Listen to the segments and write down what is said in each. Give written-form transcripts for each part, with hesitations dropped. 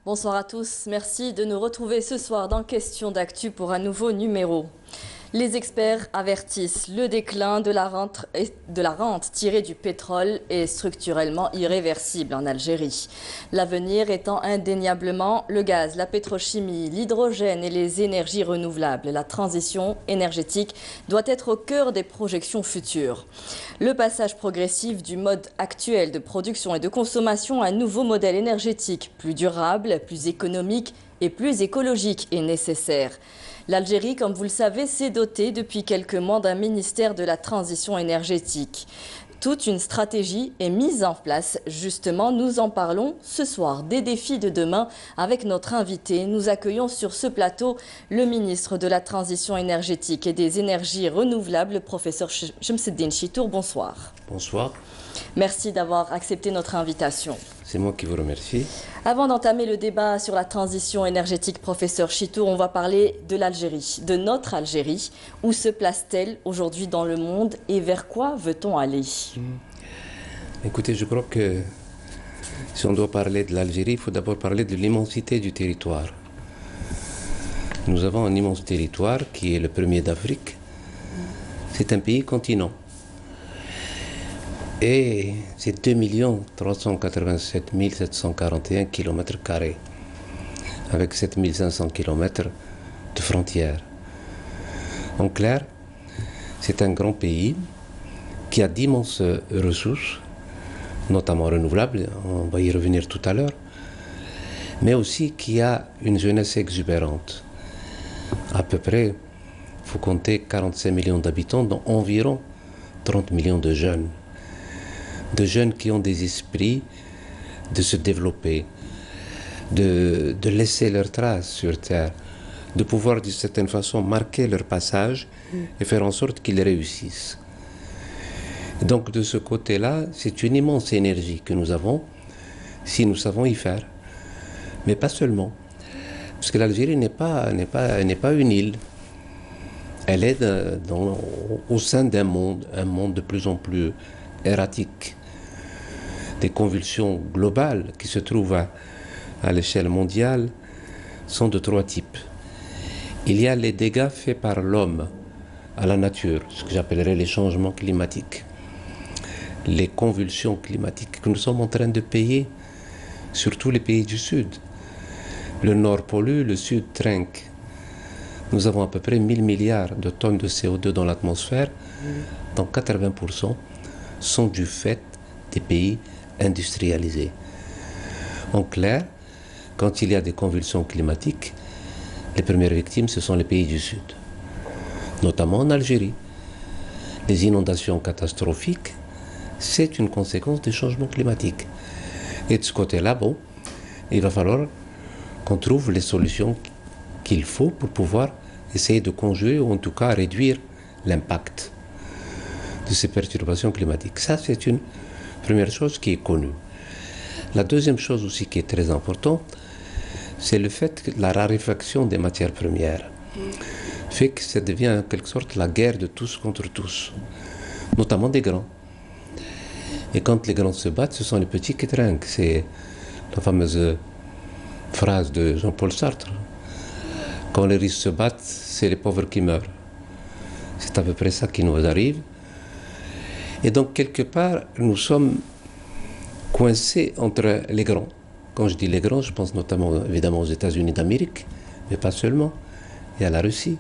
Bonsoir à tous, merci de nous retrouver ce soir dans Question d'actu pour un nouveau numéro. Les experts avertissent, le déclin de la rente tirée du pétrole est structurellement irréversible en Algérie. L'avenir étant indéniablement le gaz, la pétrochimie, l'hydrogène et les énergies renouvelables. La transition énergétique doit être au cœur des projections futures. Le passage progressif du mode actuel de production et de consommation à un nouveau modèle énergétique, plus durable, plus économique et plus écologique est nécessaire. L'Algérie, comme vous le savez, s'est dotée depuis quelques mois d'un ministère de la transition énergétique. Toute une stratégie est mise en place. Justement, nous en parlons ce soir des défis de demain avec notre invité. Nous accueillons sur ce plateau le ministre de la Transition énergétique et des énergies renouvelables, le professeur Chemseddine Chitour. Bonsoir. Bonsoir. Merci d'avoir accepté notre invitation. C'est moi qui vous remercie. Avant d'entamer le débat sur la transition énergétique, professeur Chitour, on va parler de l'Algérie, de notre Algérie. Où se place-t-elle aujourd'hui dans le monde et vers quoi veut-on aller? Écoutez, je crois que si on doit parler de l'Algérie, il faut d'abord parler de l'immensité du territoire. Nous avons un immense territoire qui est le premier d'Afrique. C'est un pays continent. Et c'est 2 387 741 km², avec 7 500 km de frontières. En clair, c'est un grand pays qui a d'immenses ressources, notamment renouvelables, on va y revenir tout à l'heure, mais aussi qui a une jeunesse exubérante. À peu près, il faut compter 45 millions d'habitants, dont environ 30 millions de jeunes qui ont des esprits de se développer, de laisser leurs traces sur Terre, de pouvoir d'une certaine façon marquer leur passage et faire en sorte qu'ils réussissent. Donc de ce côté-là, c'est une immense énergie que nous avons, si nous savons y faire. Mais pas seulement. Parce que l'Algérie n'est pas une île. Elle est au sein d'un monde, un monde de plus en plus erratique. Des convulsions globales qui se trouvent à l'échelle mondiale sont de 3 types. Il y a les dégâts faits par l'homme à la nature, ce que j'appellerais les changements climatiques. Les convulsions climatiques que nous sommes en train de payer, surtout les pays du Sud. Le Nord pollue, le Sud trinque. Nous avons à peu près 1000 milliards de tonnes de CO2 dans l'atmosphère, dont 80% sont du fait des pays industrialisés. En clair, quand il y a des convulsions climatiques, les premières victimes, ce sont les pays du Sud, notamment en Algérie. Les inondations catastrophiques, c'est une conséquence des changements climatiques. Et de ce côté-là, bon, il va falloir qu'on trouve les solutions qu'il faut pour pouvoir essayer de conjurer ou en tout cas réduire l'impact de ces perturbations climatiques. Ça, c'est une première chose qui est connue. La deuxième chose aussi qui est très importante, c'est le fait que la raréfaction des matières premières fait que ça devient en quelque sorte la guerre de tous contre tous, notamment des grands. Et quand les grands se battent, ce sont les petits qui trinquent. C'est la fameuse phrase de Jean-Paul Sartre. Quand les riches se battent, c'est les pauvres qui meurent. C'est à peu près ça qui nous arrive. Et donc, quelque part, nous sommes coincés entre les grands. Quand je dis les grands, je pense notamment, évidemment, aux États-Unis d'Amérique, mais pas seulement. Il y a la Russie.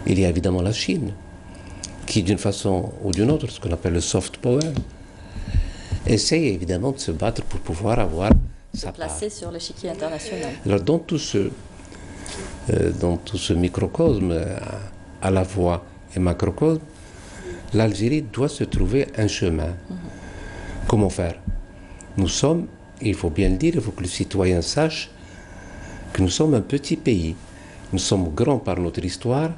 Il y a évidemment la Chine, qui, d'une façon ou d'une autre, ce qu'on appelle le soft power, essaye évidemment de se battre pour pouvoir avoir sa part. Placé sur l'échiquier international. Alors, dans tout ce microcosme, à la fois et macrocosme, l'Algérie doit se trouver un chemin. Comment faire? Nous sommes, il faut bien le dire, il faut que le citoyen sache que nous sommes un petit pays. Nous sommes grands par notre histoire,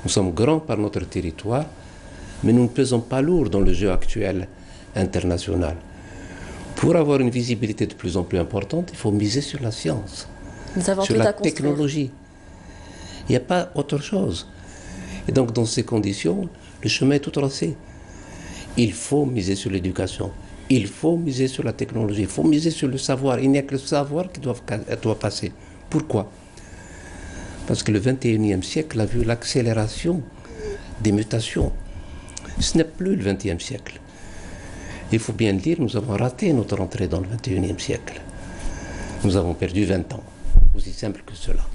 nous sommes grands par notre territoire, mais nous ne pesons pas lourd dans le jeu actuel international. Pour avoir une visibilité de plus en plus importante, il faut miser sur la science, sur la technologie. Il n'y a pas autre chose. Et donc, dans ces conditions, le chemin est tout tracé. Il faut miser sur l'éducation. Il faut miser sur la technologie, il faut miser sur le savoir. Il n'y a que le savoir qui doit passer. Pourquoi? Parce que le 21e siècle a vu l'accélération des mutations. Ce n'est plus le 20e siècle. Il faut bien le dire, nous avons raté notre entrée dans le 21e siècle. Nous avons perdu 20 ans, aussi simple que cela.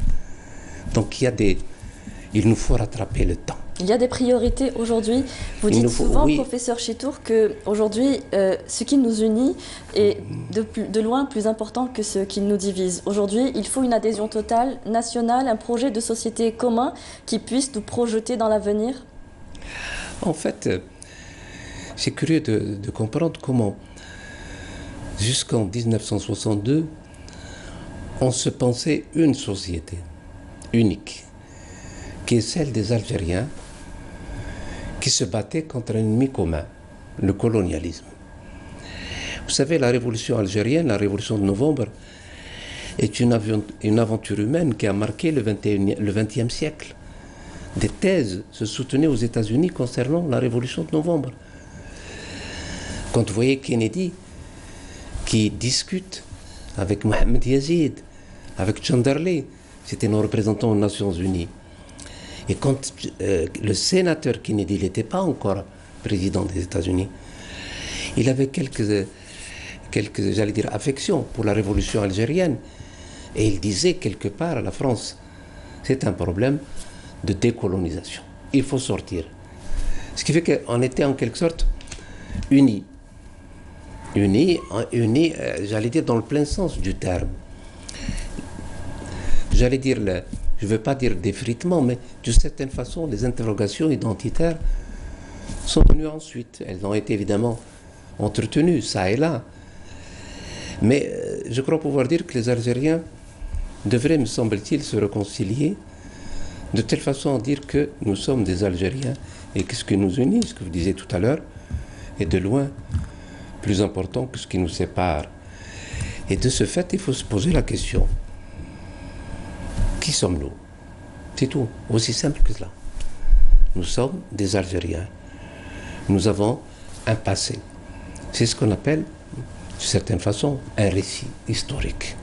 Donc il nous faut rattraper le temps. Il y a des priorités aujourd'hui. Vous dites souvent, oui, professeur Chitour, qu'aujourd'hui, ce qui nous unit est de loin plus important que ce qui nous divise. Aujourd'hui, il faut une adhésion totale, nationale, un projet de société commun qui puisse nous projeter dans l'avenir. En fait, c'est curieux de comprendre comment, jusqu'en 1962, on se pensait une société unique, qui est celle des Algériens, qui se battaient contre un ennemi commun, le colonialisme. Vous savez, la révolution algérienne, la révolution de novembre, est une aventure humaine qui a marqué le XXe siècle. Des thèses se soutenaient aux États-Unis concernant la révolution de novembre. Quand vous voyez Kennedy qui discute avec Mohamed Yazid, avec Chanderley, c'était nos représentants aux Nations Unies. Et quand le sénateur Kennedy n'était pas encore président des États-Unis, il avait quelques j'allais dire, affections pour la révolution algérienne. Et il disait quelque part à la France, c'est un problème de décolonisation. Il faut sortir. Ce qui fait qu'on était en quelque sorte unis. Unis, j'allais dire dans le plein sens du terme. J'allais dire, je ne veux pas dire d'effritement, mais d'une certaine façon, les interrogations identitaires sont venues ensuite. Elles ont été évidemment entretenues, ça et là. Mais je crois pouvoir dire que les Algériens devraient, me semble-t-il, se réconcilier de telle façon à dire que nous sommes des Algériens et que ce qui nous unit, ce que vous disiez tout à l'heure, est de loin plus important que ce qui nous sépare. Et de ce fait, il faut se poser la question. Qui sommes-nous? C'est tout, aussi simple que cela. Nous sommes des Algériens. Nous avons un passé. C'est ce qu'on appelle, d'une certaine façon, un récit historique.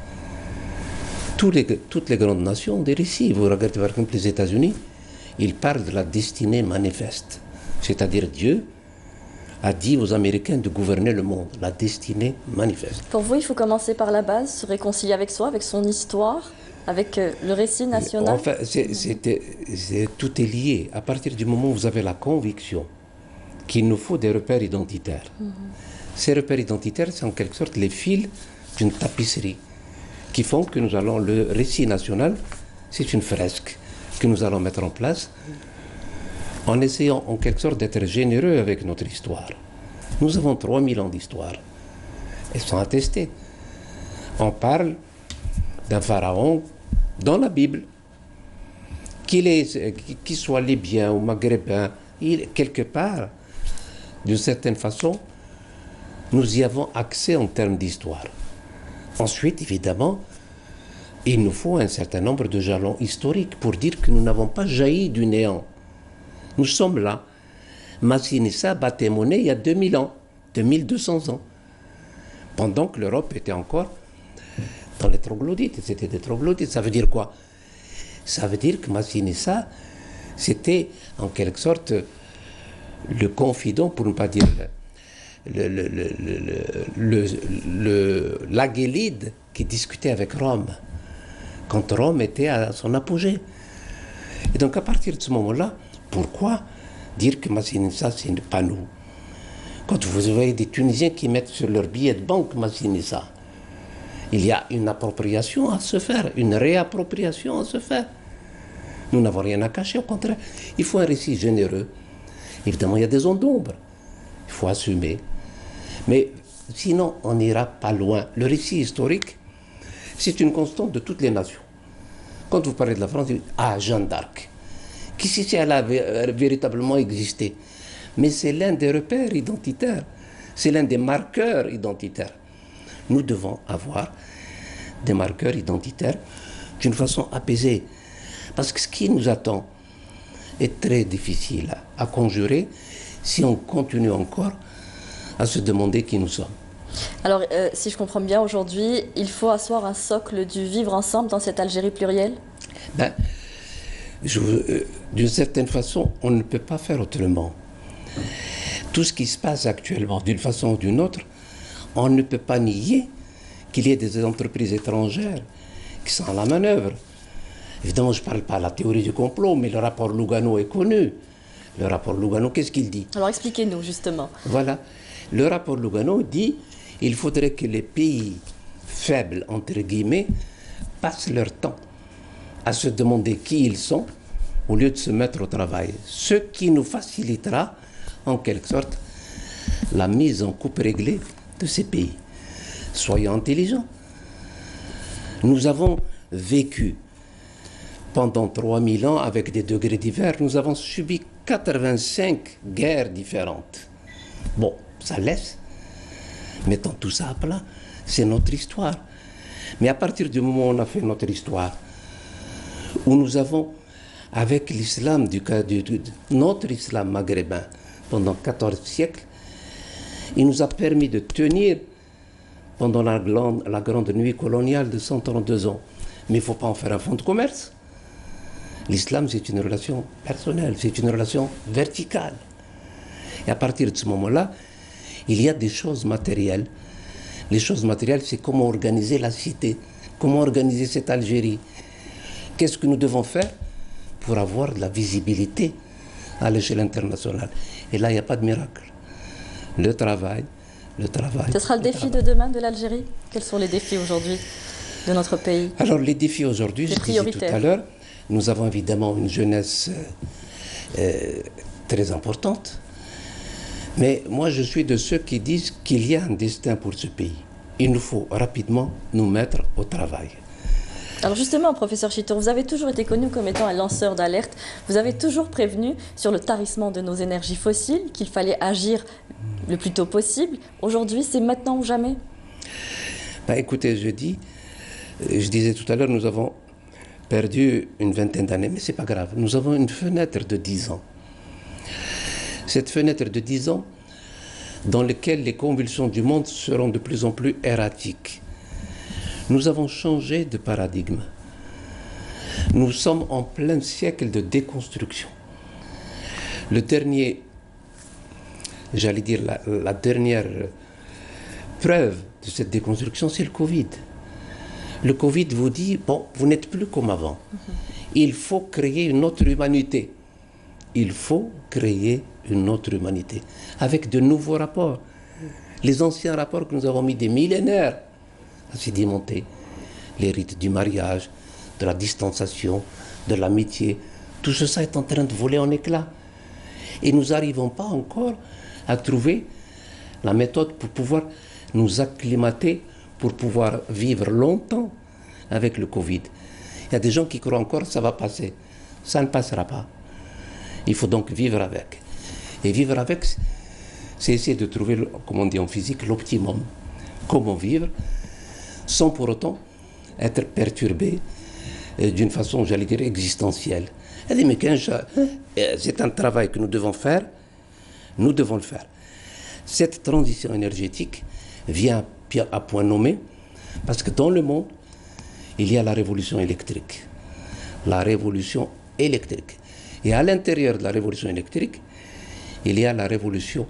Toutes les grandes nations ont des récits. Vous regardez par exemple les États-Unis, ils parlent de la destinée manifeste. C'est-à-dire Dieu a dit aux Américains de gouverner le monde. La destinée manifeste. Pour vous, il faut commencer par la base, se réconcilier avec soi, avec son histoire, avec le récit national. Enfin, tout est lié. À partir du moment où vous avez la conviction qu'il nous faut des repères identitaires. Ces repères identitaires, c'est en quelque sorte les fils d'une tapisserie qui font que nous allons, le récit national, c'est une fresque que nous allons mettre en place en essayant en quelque sorte d'être généreux avec notre histoire. Nous avons 3000 ans d'histoire. Elles sont attestées. On parle d'un pharaon dans la Bible, qu'il soit libyen ou maghrébin, quelque part, d'une certaine façon, nous y avons accès en termes d'histoire. Ensuite, évidemment, il nous faut un certain nombre de jalons historiques pour dire que nous n'avons pas jailli du néant. Nous sommes là. Massinissa battait monnaie il y a 2000 ans, 2200 ans, pendant que l'Europe était encore dans les troglodytes. C'était des troglodytes. Ça veut dire quoi? Ça veut dire que Massinissa, c'était en quelque sorte le confident, pour ne pas dire l'Aguélide qui discutait avec Rome, quand Rome était à son apogée. Et donc à partir de ce moment-là, pourquoi dire que Massinissa, ce n'est pas nous? Quand vous voyez des Tunisiens qui mettent sur leur billet de banque Massinissa, il y a une appropriation à se faire, une réappropriation à se faire. Nous n'avons rien à cacher, au contraire. Il faut un récit généreux. Évidemment, il y a des zones d'ombre. Il faut assumer. Mais sinon, on n'ira pas loin. Le récit historique, c'est une constante de toutes les nations. Quand vous parlez de la France, vous dites « Ah, Jeanne d'Arc ». Qui sait si elle a véritablement existé? Mais c'est l'un des repères identitaires. C'est l'un des marqueurs identitaires. Nous devons avoir des marqueurs identitaires d'une façon apaisée. Parce que ce qui nous attend est très difficile à conjurer si on continue encore à se demander qui nous sommes. Alors, si je comprends bien, aujourd'hui, il faut asseoir un socle du vivre ensemble dans cette Algérie plurielle? Ben, d'une certaine façon, on ne peut pas faire autrement. Tout ce qui se passe actuellement, d'une façon ou d'une autre, on ne peut pas nier qu'il y ait des entreprises étrangères qui sont à la manœuvre. Évidemment, je ne parle pas de la théorie du complot, mais le rapport Lugano est connu. Le rapport Lugano, qu'est-ce qu'il dit? Alors, expliquez-nous, justement. Voilà. Le rapport Lugano dit qu'il faudrait que les pays faibles, entre guillemets, passent leur temps à se demander qui ils sont au lieu de se mettre au travail. Ce qui nous facilitera, en quelque sorte, la mise en coupe réglée de ces pays. Soyons intelligents. Nous avons vécu pendant 3000 ans avec des degrés divers. Nous avons subi 85 guerres différentes. Bon, ça laisse. Mettons tout ça à plat. C'est notre histoire. Mais à partir du moment où on a fait notre histoire, où nous avons, avec l'islam, notre islam maghrébin, pendant 14 siècles, il nous a permis de tenir pendant la grande nuit coloniale de 132 ans. Mais il ne faut pas en faire un fonds de commerce. L'islam, c'est une relation personnelle, c'est une relation verticale. Et à partir de ce moment-là, il y a des choses matérielles. Les choses matérielles, c'est comment organiser la cité, comment organiser cette Algérie. Qu'est-ce que nous devons faire pour avoir de la visibilité à l'échelle internationale? Et là, il n'y a pas de miracle. Le travail. Ce sera le défi de demain de l'Algérie? Quels sont les défis aujourd'hui de notre pays? Alors, les défis aujourd'hui, je disais tout à l'heure, nous avons évidemment une jeunesse très importante. Mais moi, je suis de ceux qui disent qu'il y a un destin pour ce pays. Il nous faut rapidement nous mettre au travail. Alors justement, professeur Chittour, vous avez toujours été connu comme étant un lanceur d'alerte. Vous avez toujours prévenu sur le tarissement de nos énergies fossiles, qu'il fallait agir le plus tôt possible. Aujourd'hui, c'est maintenant ou jamais? Ben, écoutez, je disais tout à l'heure, nous avons perdu une vingtaine d'années, mais ce n'est pas grave. Nous avons une fenêtre de 10 ans. Cette fenêtre de 10 ans dans laquelle les convulsions du monde seront de plus en plus erratiques. Nous avons changé de paradigme. Nous sommes en plein siècle de déconstruction. Le dernier, j'allais dire la dernière preuve de cette déconstruction, c'est le Covid. Le Covid vous dit, bon, vous n'êtes plus comme avant. Il faut créer une autre humanité. Il faut créer une autre humanité avec de nouveaux rapports. Les anciens rapports que nous avons mis des millénaires à sédimenter, les rites du mariage, de la distanciation, de l'amitié, tout ça est en train de voler en éclats. Et nous n'arrivons pas encore à trouver la méthode pour pouvoir nous acclimater, pour pouvoir vivre longtemps avec le Covid. Il y a des gens qui croient encore que ça va passer. Ça ne passera pas. Il faut donc vivre avec. Et vivre avec, c'est essayer de trouver, comme on dit en physique, l'optimum. Comment vivre sans pour autant être perturbé d'une façon, j'allais dire, existentielle. C'est un travail que nous devons faire. Nous devons le faire. Cette transition énergétique vient à point nommé parce que dans le monde, il y a la révolution électrique. La révolution électrique. Et à l'intérieur de la révolution électrique, il y a la révolution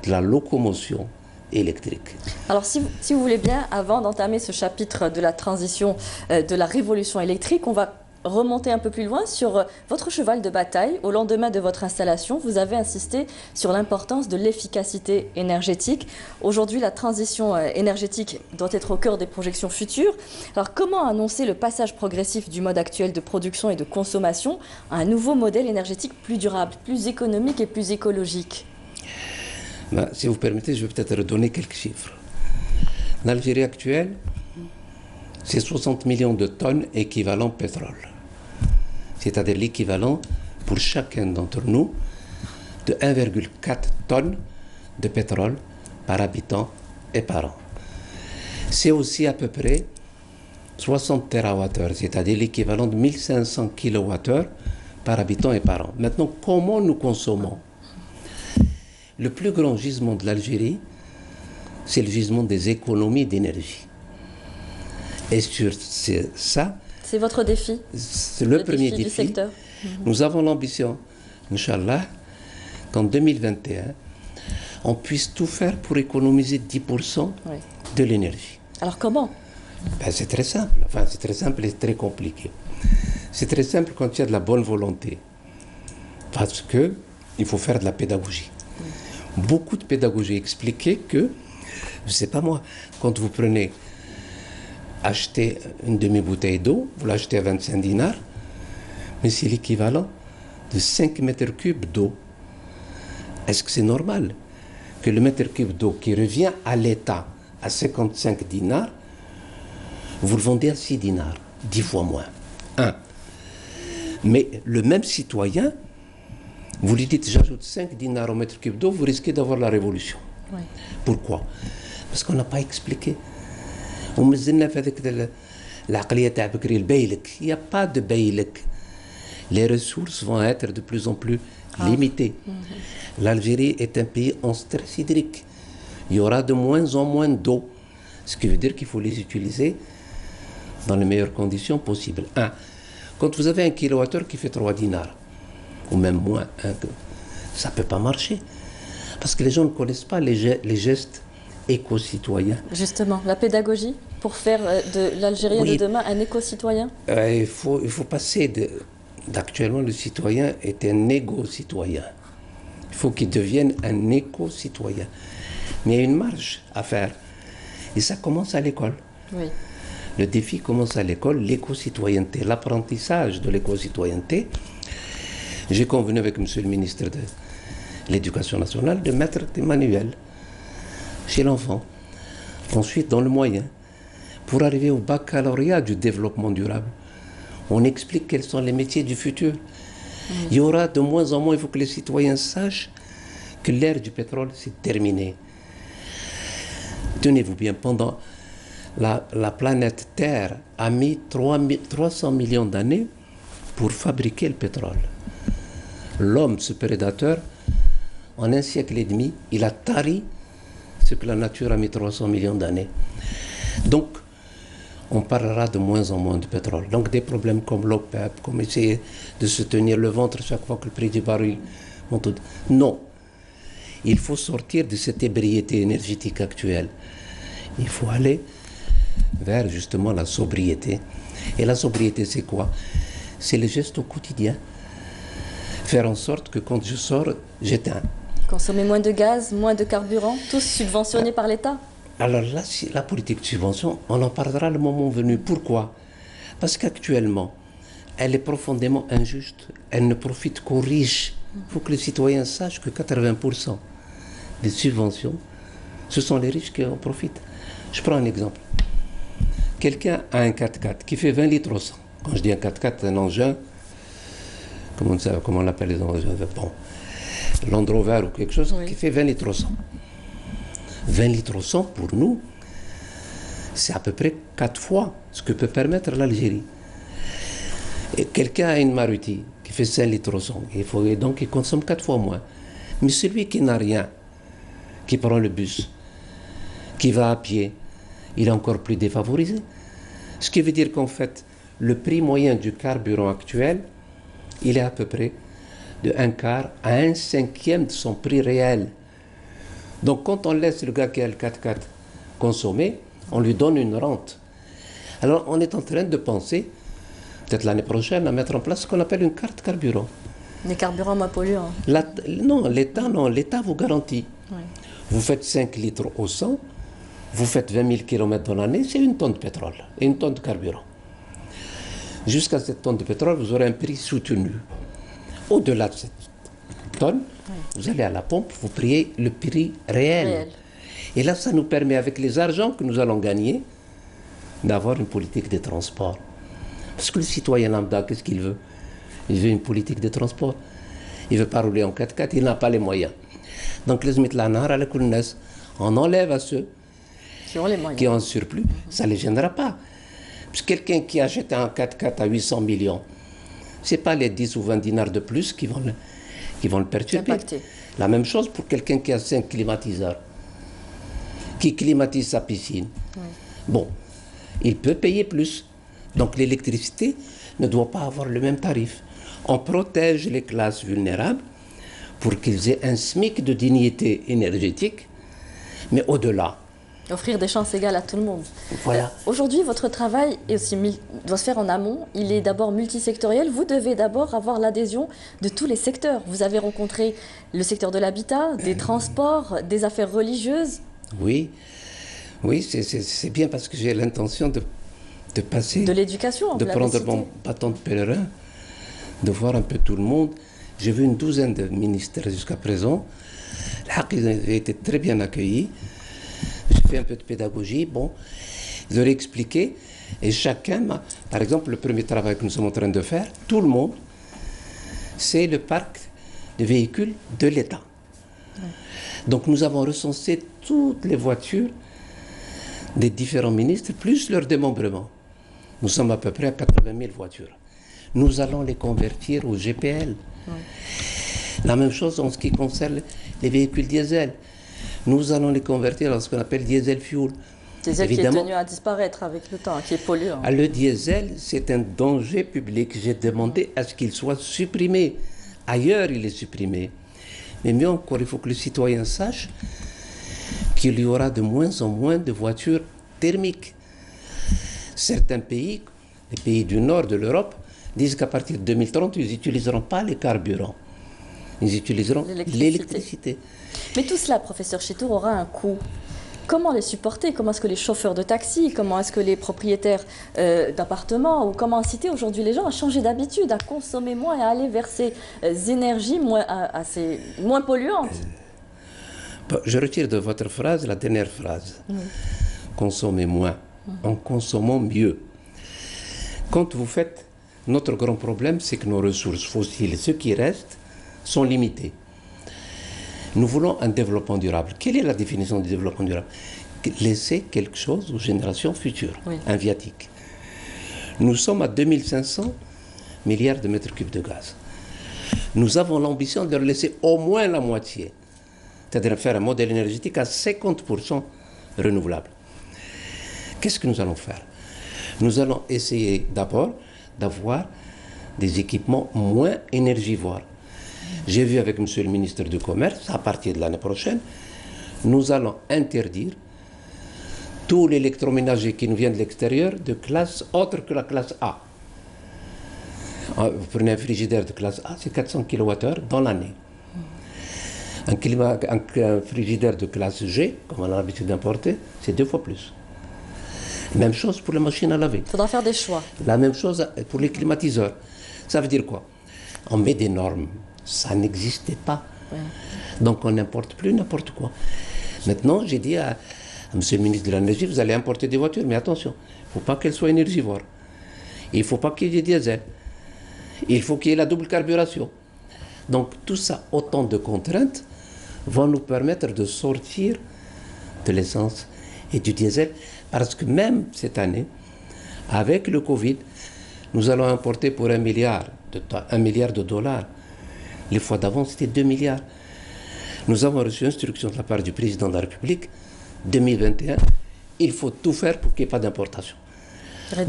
de la locomotion électrique. Alors si vous voulez bien, avant d'entamer ce chapitre de la transition, de la révolution électrique, on va remonter un peu plus loin sur votre cheval de bataille. Au lendemain de votre installation, vous avez insisté sur l'importance de l'efficacité énergétique. Aujourd'hui, la transition énergétique doit être au cœur des projections futures. Alors comment annoncer le passage progressif du mode actuel de production et de consommation à un nouveau modèle énergétique plus durable, plus économique et plus écologique? Ben, si vous permettez, je vais peut-être redonner quelques chiffres. L'Algérie actuelle, c'est 60 millions de tonnes équivalent pétrole. C'est-à-dire l'équivalent pour chacun d'entre nous de 1,4 tonnes de pétrole par habitant et par an. C'est aussi à peu près 60 TWh, c'est-à-dire l'équivalent de 1500 kWh par habitant et par an. Maintenant, comment nous consommons? Le plus grand gisement de l'Algérie, c'est le gisement des économies d'énergie. Et sur ça, c'est votre défi. C'est le premier défi du secteur. Nous avons l'ambition, Inch'Allah, qu'en 2021, on puisse tout faire pour économiser 10% de l'énergie. Alors comment? Ben, c'est très simple. Enfin, c'est très simple et très compliqué. C'est très simple quand il y a de la bonne volonté. Parce qu'il faut faire de la pédagogie. Beaucoup de pédagogie expliquait que, je ne sais pas moi, quand vous prenez, acheter une demi-bouteille d'eau, vous l'achetez à 25 dinars, mais c'est l'équivalent de 5 mètres cubes d'eau. Est-ce que c'est normal que le mètre cube d'eau qui revient à l'État à 55 dinars, vous le vendez à 6 dinars, 10 fois moins. Mais le même citoyen, vous lui dites j'ajoute 5 dinars au mètre cube d'eau, vous risquez d'avoir la révolution. Oui. Pourquoi? Parce qu'on n'a pas expliqué. Il n'y a pas de baylek. Les ressources vont être de plus en plus limitées. L'Algérie est un pays en stress hydrique. Il y aura de moins en moins d'eau. Ce qui veut dire qu'il faut les utiliser dans les meilleures conditions possibles. Quand vous avez un kilowattheure qui fait 3 dinars, ou même moins, ça ne peut pas marcher. Parce que les gens ne connaissent pas les gestes éco-citoyens. Justement, la pédagogie pour faire de l'Algérie de demain un éco-citoyen. Il faut passer d'actuellement, le citoyen est un égo-citoyen. Il faut qu'il devienne un éco-citoyen. Mais il y a une marge à faire. Et ça commence à l'école. Oui. Le défi commence à l'école, l'éco-citoyenneté, l'apprentissage de l'éco-citoyenneté. J'ai convenu avec M. le ministre de l'Éducation nationale de mettre des manuels chez l'enfant. Ensuite, dans le moyen, pour arriver au baccalauréat du développement durable, on explique quels sont les métiers du futur. Il y aura de moins en moins, il faut que les citoyens sachent que l'ère du pétrole, c'est terminé. Tenez-vous bien, pendant la planète Terre a mis 300 millions d'années pour fabriquer le pétrole. L'homme, ce prédateur, en un siècle et demi, il a tari ce que la nature a mis 300 millions d'années. Donc, on parlera de moins en moins de pétrole. Donc, des problèmes comme l'OPEP, comme essayer de se tenir le ventre chaque fois que le prix du baril monte. Non. Il faut sortir de cette ébriété énergétique actuelle. Il faut aller vers justement la sobriété. Et la sobriété, c'est quoi? C'est le geste au quotidien. Faire en sorte que quand je sors, j'éteins. Consommer moins de gaz, moins de carburant, tous subventionnés par l'État? Alors là, la politique de subvention, on en parlera le moment venu. Pourquoi? Parce qu'actuellement, elle est profondément injuste. Elle ne profite qu'aux riches. Il faut que les citoyens sachent que 80% des subventions, ce sont les riches qui en profitent. Je prends un exemple. Quelqu'un a un 4x4 qui fait 20 litres au 100. Quand je dis un 4x4, c'est un engin, comment on l'appelle les engins? Bon, Land Rover ou quelque chose qui fait 20 litres au 100. 20 litres au 100, pour nous, c'est à peu près 4 fois ce que peut permettre l'Algérie. Et quelqu'un a une Maruti qui fait 5 litres au 100, donc il consomme 4 fois moins. Mais celui qui n'a rien, qui prend le bus, qui va à pied, il est encore plus défavorisé. Ce qui veut dire qu'en fait, le prix moyen du carburant actuel, il est à peu près de 1/4 à 1/5 de son prix réel. Donc quand on laisse le gars qui a le 4x4 consommer, on lui donne une rente. Alors on est en train de penser, peut-être l'année prochaine, à mettre en place ce qu'on appelle une carte carburant. Des carburants moins polluants. Non, l'État vous garantit. Oui. Vous faites 5 litres au 100, vous faites 20 000 km dans l'année, c'est une tonne de pétrole et une tonne de carburant. Jusqu'à cette tonne de pétrole, vous aurez un prix soutenu. Au-delà de cette tonne, vous allez à la pompe, vous payez le prix réel. Et là, ça nous permet, avec les argents que nous allons gagner, d'avoir une politique de transport. Parce que le citoyen lambda, qu'est-ce qu'il veut? Il veut une politique de transport. Il ne veut pas rouler en 4x4, il n'a pas les moyens. Donc, on enlève à ceux qui ont un surplus, ça ne les gênera pas. Parce que quelqu'un qui achète un 4x4 à 800 millions, ce n'est pas les 10 ou 20 dinars de plus qui vont le perturber. La même chose pour quelqu'un qui a 5 climatiseurs. qui climatise sa piscine. Oui. Bon, il peut payer plus. Donc l'électricité ne doit pas avoir le même tarif. On protège les classes vulnérables pour qu'ils aient un SMIC de dignité énergétique, mais au-delà. Offrir des chances égales à tout le monde. Voilà. Aujourd'hui, votre travail est aussi doit se faire en amont. Il est d'abord multisectoriel. Vous devez d'abord avoir l'adhésion de tous les secteurs. Vous avez rencontré le secteur de l'habitat, des transports, des affaires religieuses. Oui, oui, c'est bien parce que j'ai l'intention de passer... De l'éducation, de prendre mon bâton de pèlerin, de voir un peu tout le monde. J'ai vu une douzaine de ministères jusqu'à présent. Ils ont été très bien accueillis. J'ai fait un peu de pédagogie. Bon, je leur ai expliqué. Et chacun m'a... Par exemple, le premier travail que nous sommes en train de faire, tout le monde, c'est le parc de véhicules de l'État. Donc nous avons recensé toutes les voitures des différents ministres, plus leur démembrement. Nous sommes à peu près à 80 000 voitures. Nous allons les convertir au GPL. Oui. La même chose en ce qui concerne les véhicules diesel. Nous allons les convertir en ce qu'on appelle diesel fuel. Diesel qui est tenu à disparaître avec le temps, qui est polluant. Le diesel, c'est un danger public. J'ai demandé à ce qu'il soit supprimé. Ailleurs, il est supprimé. Mais mieux encore, il faut que le citoyen sache qu'il y aura de moins en moins de voitures thermiques. Certains pays, les pays du nord de l'Europe, disent qu'à partir de 2030, ils n'utiliseront pas les carburants. Ils utiliseront l'électricité. Mais tout cela, professeur Chitour, aura un coût. Comment les supporter? Comment est-ce que les chauffeurs de taxi, comment est-ce que les propriétaires d'appartements, ou comment inciter aujourd'hui les gens à changer d'habitude, à consommer moins et à aller vers ces énergies moins polluantes? Je retire de votre phrase la dernière phrase. Oui. Consommez moins, en consommant mieux. Quand vous faites, notre grand problème, c'est que nos ressources fossiles, ce qui reste, sont limitées. Nous voulons un développement durable. Quelle est la définition du développement durable? Laisser quelque chose aux générations futures, oui. Un viatique. Nous sommes à 2500 milliards de mètres cubes de gaz. Nous avons l'ambition de leur laisser au moins la moitié, c'est-à-dire faire un modèle énergétique à 50% renouvelable. Qu'est-ce que nous allons faire? Nous allons essayer d'abord d'avoir des équipements moins énergivores. J'ai vu avec M. le ministre du Commerce, à partir de l'année prochaine, nous allons interdire tout l'électroménager qui nous vient de l'extérieur de classe autre que la classe A. Vous prenez un frigidaire de classe A, c'est 400 kWh dans l'année. Un frigidaire de classe G, comme on a l'habitude d'importer, c'est 2 fois plus. Même chose pour la machine à laver. Il faudra faire des choix. La même chose pour les climatiseurs. Ça veut dire quoi? On met des normes. Ça n'existait pas. Oui. Donc on n'importe plus n'importe quoi. Maintenant, j'ai dit à M. le ministre de l'Énergie, vous allez importer des voitures, mais attention, il ne faut pas qu'elles soient énergivores. Il ne faut pas qu'il y ait des diesel. Il faut qu'il y ait la double carburation. Donc tout ça, autant de contraintes, vont nous permettre de sortir de l'essence et du diesel. Parce que même cette année, avec le Covid, nous allons importer pour 1 milliard de dollars. Les fois d'avant, c'était 2 milliards. Nous avons reçu instruction de la part du président de la République, 2021, il faut tout faire pour qu'il n'y ait pas d'importation.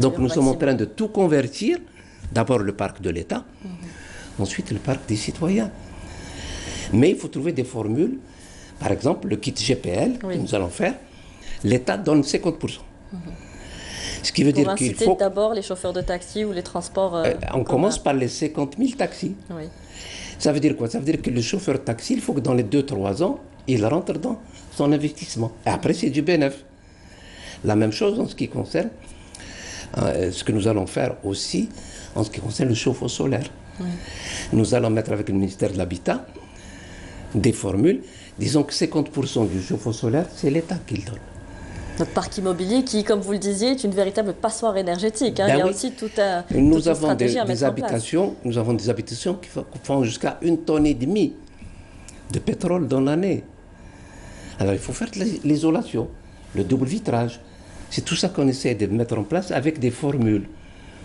Donc nous sommes en train de tout convertir, d'abord le parc de l'État, ensuite le parc des citoyens. Mais il faut trouver des formules, par exemple le kit GPL que nous allons faire, l'État donne 50%. Ce qui veut dire qu'il faut... d'abord les chauffeurs de taxi ou les transports... on commence par les 50 000 taxis. Oui. Ça veut dire quoi? Ça veut dire que le chauffeur de taxi, il faut que dans les 2-3 ans, il rentre dans son investissement. Et après, c'est du bénéfice. La même chose en ce qui concerne ce que nous allons faire aussi en ce qui concerne le chauffe-eau solaire. Oui. Nous allons mettre avec le ministère de l'Habitat des formules. Disons que 50% du chauffe-eau solaire, c'est l'État qui le donne. Notre parc immobilier qui, comme vous le disiez, est une véritable passoire énergétique. Hein. Ben il y a oui. aussi toute une stratégie à mettre en place. Nous avons des habitations qui font jusqu'à 1,5 tonne de pétrole dans l'année. Alors il faut faire l'isolation, le double vitrage. C'est tout ça qu'on essaie de mettre en place avec des formules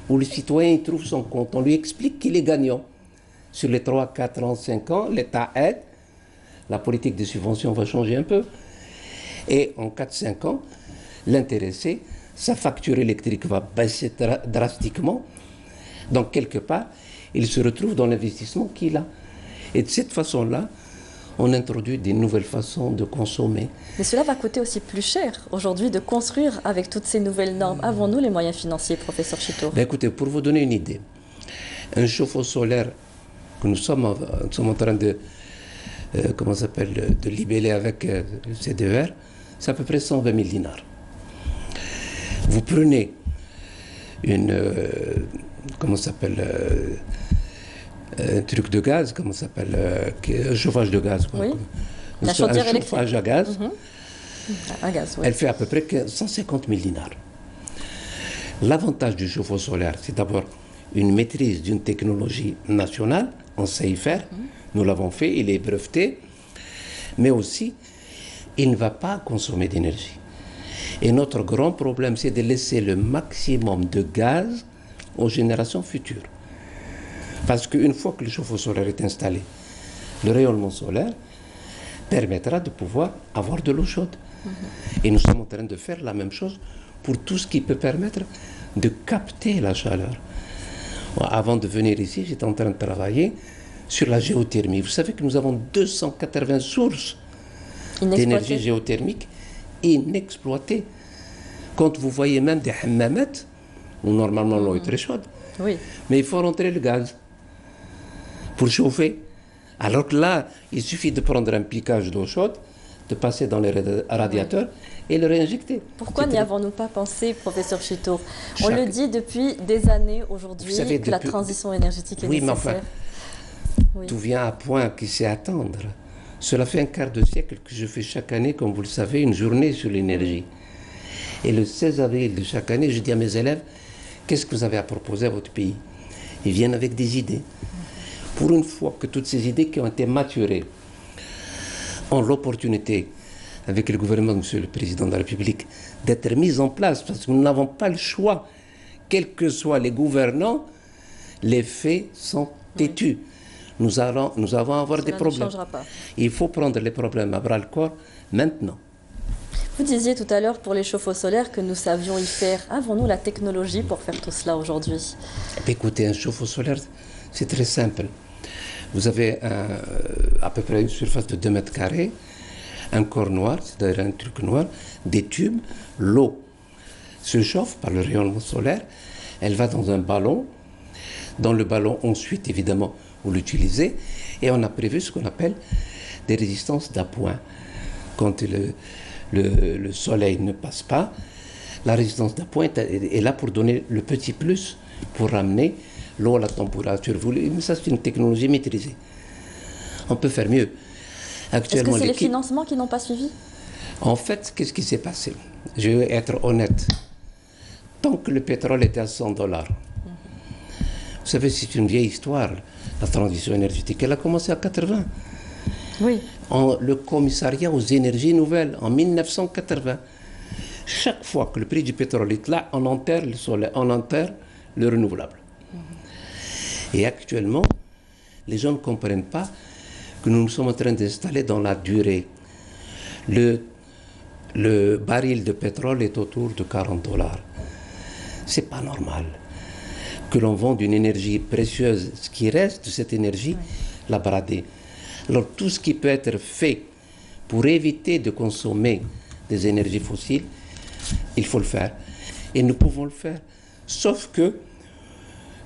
où le citoyen trouve son compte. On lui explique qu'il est gagnant. Sur les 3, 4 ans, 5 ans, l'État aide. La politique de subvention va changer un peu. Et en 4-5 ans, l'intéressé, sa facture électrique va baisser drastiquement. Donc, quelque part, il se retrouve dans l'investissement qu'il a. Et de cette façon-là, on introduit des nouvelles façons de consommer. Mais cela va coûter aussi plus cher aujourd'hui de construire avec toutes ces nouvelles normes. Avons-nous les moyens financiers, professeur Chitour? Ben écoutez, pour vous donner une idée, un chauffe-eau solaire que nous sommes en train de, de libeller avec CDER, c'est à peu près 120 000 dinars. Vous prenez une, un truc de gaz, un chauffage de gaz. Quoi. Oui, la chaudière électrique. Un chauffage à gaz. À gaz, oui. Elle fait à peu près 150 000 dinars. L'avantage du chauffe-eau solaire, c'est d'abord une maîtrise d'une technologie nationale, on sait y faire, nous l'avons fait, il est breveté, mais aussi, il ne va pas consommer d'énergie. Et notre grand problème, c'est de laisser le maximum de gaz aux générations futures. Parce qu'une fois que le chauffe-eau solaire est installé, le rayonnement solaire permettra de pouvoir avoir de l'eau chaude. Et nous sommes en train de faire la même chose pour tout ce qui peut permettre de capter la chaleur. Avant de venir ici, j'étais en train de travailler sur la géothermie. Vous savez que nous avons 280 sources d'énergie géothermique inexploitées. Quand vous voyez même des hammamettes, où normalement l'eau est très chaude, oui. Mais il faut rentrer le gaz pour chauffer. Alors que là, il suffit de prendre un piquage d'eau chaude, de passer dans les radiateurs et le réinjecter. Pourquoi n'y avons-nous pas pensé, professeur Chitour? On le dit depuis des années aujourd'hui que la transition énergétique est nécessaire. Mais enfin, tout vient à point qu'il sait attendre. Cela fait un quart de siècle que je fais chaque année, comme vous le savez, une journée sur l'énergie. Et le 16 avril de chaque année, je dis à mes élèves, qu'est-ce que vous avez à proposer à votre pays? Ils viennent avec des idées. Pour une fois que toutes ces idées qui ont été maturées ont l'opportunité, avec le gouvernement de M. le Président de la République, d'être mises en place, parce que nous n'avons pas le choix. Quels que soient les gouvernants, les faits sont têtus. Nous allons avoir des problèmes. Il faut prendre les problèmes à bras-le-corps maintenant. Vous disiez tout à l'heure pour les chauffe-eau solaires que nous savions y faire. Avons-nous la technologie pour faire tout cela aujourd'hui? Écoutez, un chauffe-eau solaire, c'est très simple. Vous avez à peu près une surface de 2 mètres carrés, un corps noir, c'est-à-dire un truc noir, des tubes, l'eau se chauffe par le rayonnement solaire, elle va dans un ballon. Dans le ballon, ensuite, évidemment, vous l'utilisez, et on a prévu ce qu'on appelle des résistances d'appoint. Quand le soleil ne passe pas, la résistance d'appoint est là pour donner le petit plus, pour ramener l'eau à la température voulue. Mais ça, c'est une technologie maîtrisée. On peut faire mieux. Est-ce que c'est les financements qui n'ont pas suivi? En fait, qu'est-ce qui s'est passé? Je vais être honnête. Tant que le pétrole était à $100, vous savez, c'est une vieille histoire, la transition énergétique. Elle a commencé à 80. Oui. Le commissariat aux énergies nouvelles, en 1980. Chaque fois que le prix du pétrole est là, on enterre le soleil, on enterre le renouvelable. Et actuellement, les gens ne comprennent pas que nous nous sommes en train d'installer dans la durée. Le baril de pétrole est autour de $40. C'est pas normal que l'on vende une énergie précieuse, ce qui reste de cette énergie, la brader. Alors tout ce qui peut être fait pour éviter de consommer des énergies fossiles, il faut le faire. Et nous pouvons le faire. Sauf que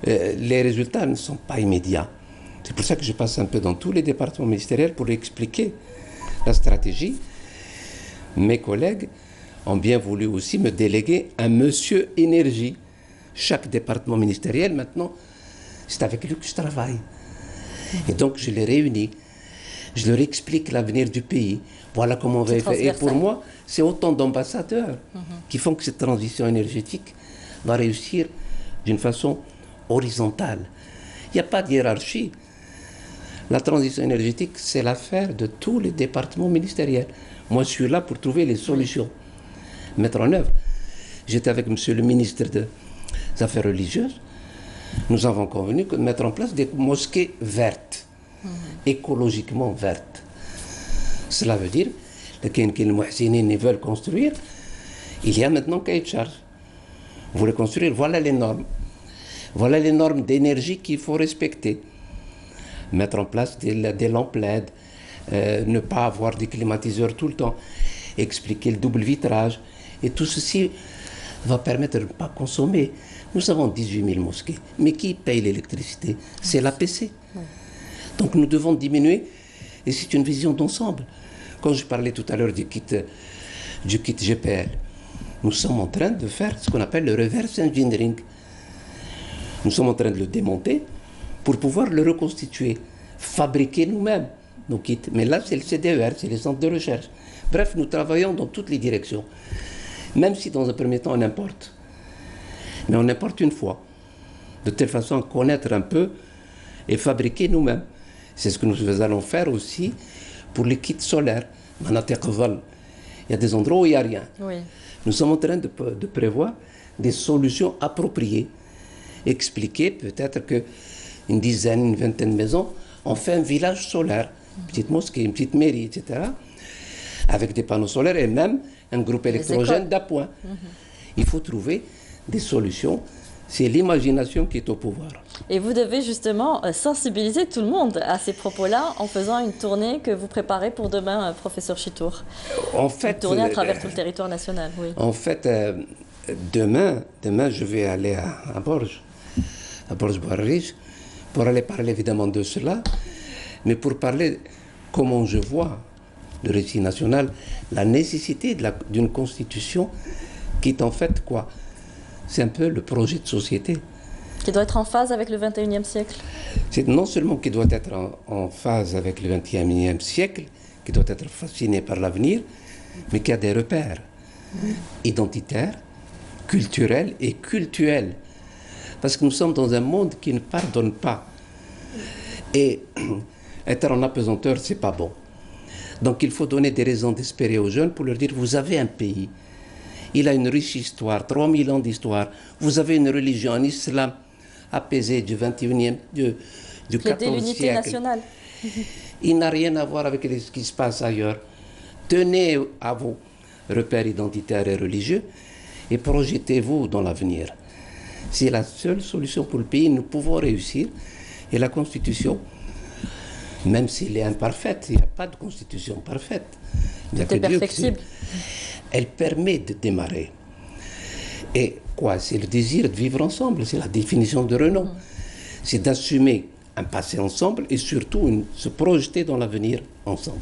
les résultats ne sont pas immédiats. C'est pour ça que je passe un peu dans tous les départements ministériels pour expliquer la stratégie. Mes collègues ont bien voulu aussi me déléguer un monsieur énergie. Chaque département ministériel, maintenant, c'est avec lui que je travaille. Et donc, je les réunis. Je leur explique l'avenir du pays. Voilà comment on va faire. Et pour moi, c'est autant d'ambassadeurs qui font que cette transition énergétique va réussir d'une façon horizontale. Il n'y a pas de hiérarchie. La transition énergétique, c'est l'affaire de tous les départements ministériels. Moi, je suis là pour trouver les solutions, mettre en œuvre. J'étais avec monsieur le ministre des Affaires religieuses. Nous avons convenu de mettre en place des mosquées vertes, écologiquement vertes. Cela veut dire Ils veulent construire. Il y a maintenant cahier de charge. Vous voulez construire, voilà les normes. Voilà les normes d'énergie qu'il faut respecter. Mettre en place des lampes LED, ne pas avoir des climatiseurs tout le temps, expliquer le double vitrage. Et tout ceci va permettre de ne pas consommer. Nous avons 18 000 mosquées, mais qui paye l'électricité? C'est l'APC. Donc nous devons diminuer, et c'est une vision d'ensemble. Quand je parlais tout à l'heure du kit GPL, nous sommes en train de faire ce qu'on appelle le reverse engineering. Nous sommes en train de le démonter pour pouvoir le reconstituer, fabriquer nous-mêmes nos kits. Mais là, c'est le CDER, c'est les centres de recherche. Bref, nous travaillons dans toutes les directions. Même si dans un premier temps, on importe. Mais on importe une fois. De telle façon à connaître un peu et fabriquer nous-mêmes. C'est ce que nous allons faire aussi pour les kits solaires. Il y a des endroits où il n'y a rien. Oui. Nous sommes en train de prévoir des solutions appropriées. Expliquer peut-être qu'une dizaine, une vingtaine de maisons, on fait un village solaire, une petite mosquée, une petite mairie, etc., avec des panneaux solaires et même un groupe électrogène d'appoint. Il faut trouver des solutions. C'est l'imagination qui est au pouvoir. Et vous devez justement sensibiliser tout le monde à ces propos-là en faisant une tournée que vous préparez pour demain, professeur Chittour. En fait, une tournée à travers tout le territoire national, oui. En fait, demain, je vais aller à Borges, à Borges-Boarriche, pour aller parler évidemment de cela, mais pour parler comment je vois le récit national, la nécessité d'une constitution qui est en fait quoi? C'est un peu le projet de société. Qui doit être en phase avec le 21e siècle. C'est non seulement qui doit être en phase avec le 21e siècle, qui doit être fasciné par l'avenir, mais qui a des repères identitaires, culturels et cultuels. Parce que nous sommes dans un monde qui ne pardonne pas. Et être en apesanteur, c'est pas bon. Donc il faut donner des raisons d'espérer aux jeunes pour leur dire, vous avez un pays. Il a une riche histoire, 3000 ans d'histoire. Vous avez une religion, un islam apaisé du 21e, du 14e l'unité siècle. nationale. Il n'a rien à voir avec ce qui se passe ailleurs. Tenez à vos repères identitaires et religieux et projetez-vous dans l'avenir. C'est la seule solution pour le pays. Nous pouvons réussir. Et la Constitution, même s'il est imparfaite, il n'y a pas de Constitution parfaite. Tout est perfectible. Elle permet de démarrer. Et quoi? C'est le désir de vivre ensemble, c'est la définition de renom. C'est d'assumer un passé ensemble et surtout se projeter dans l'avenir ensemble.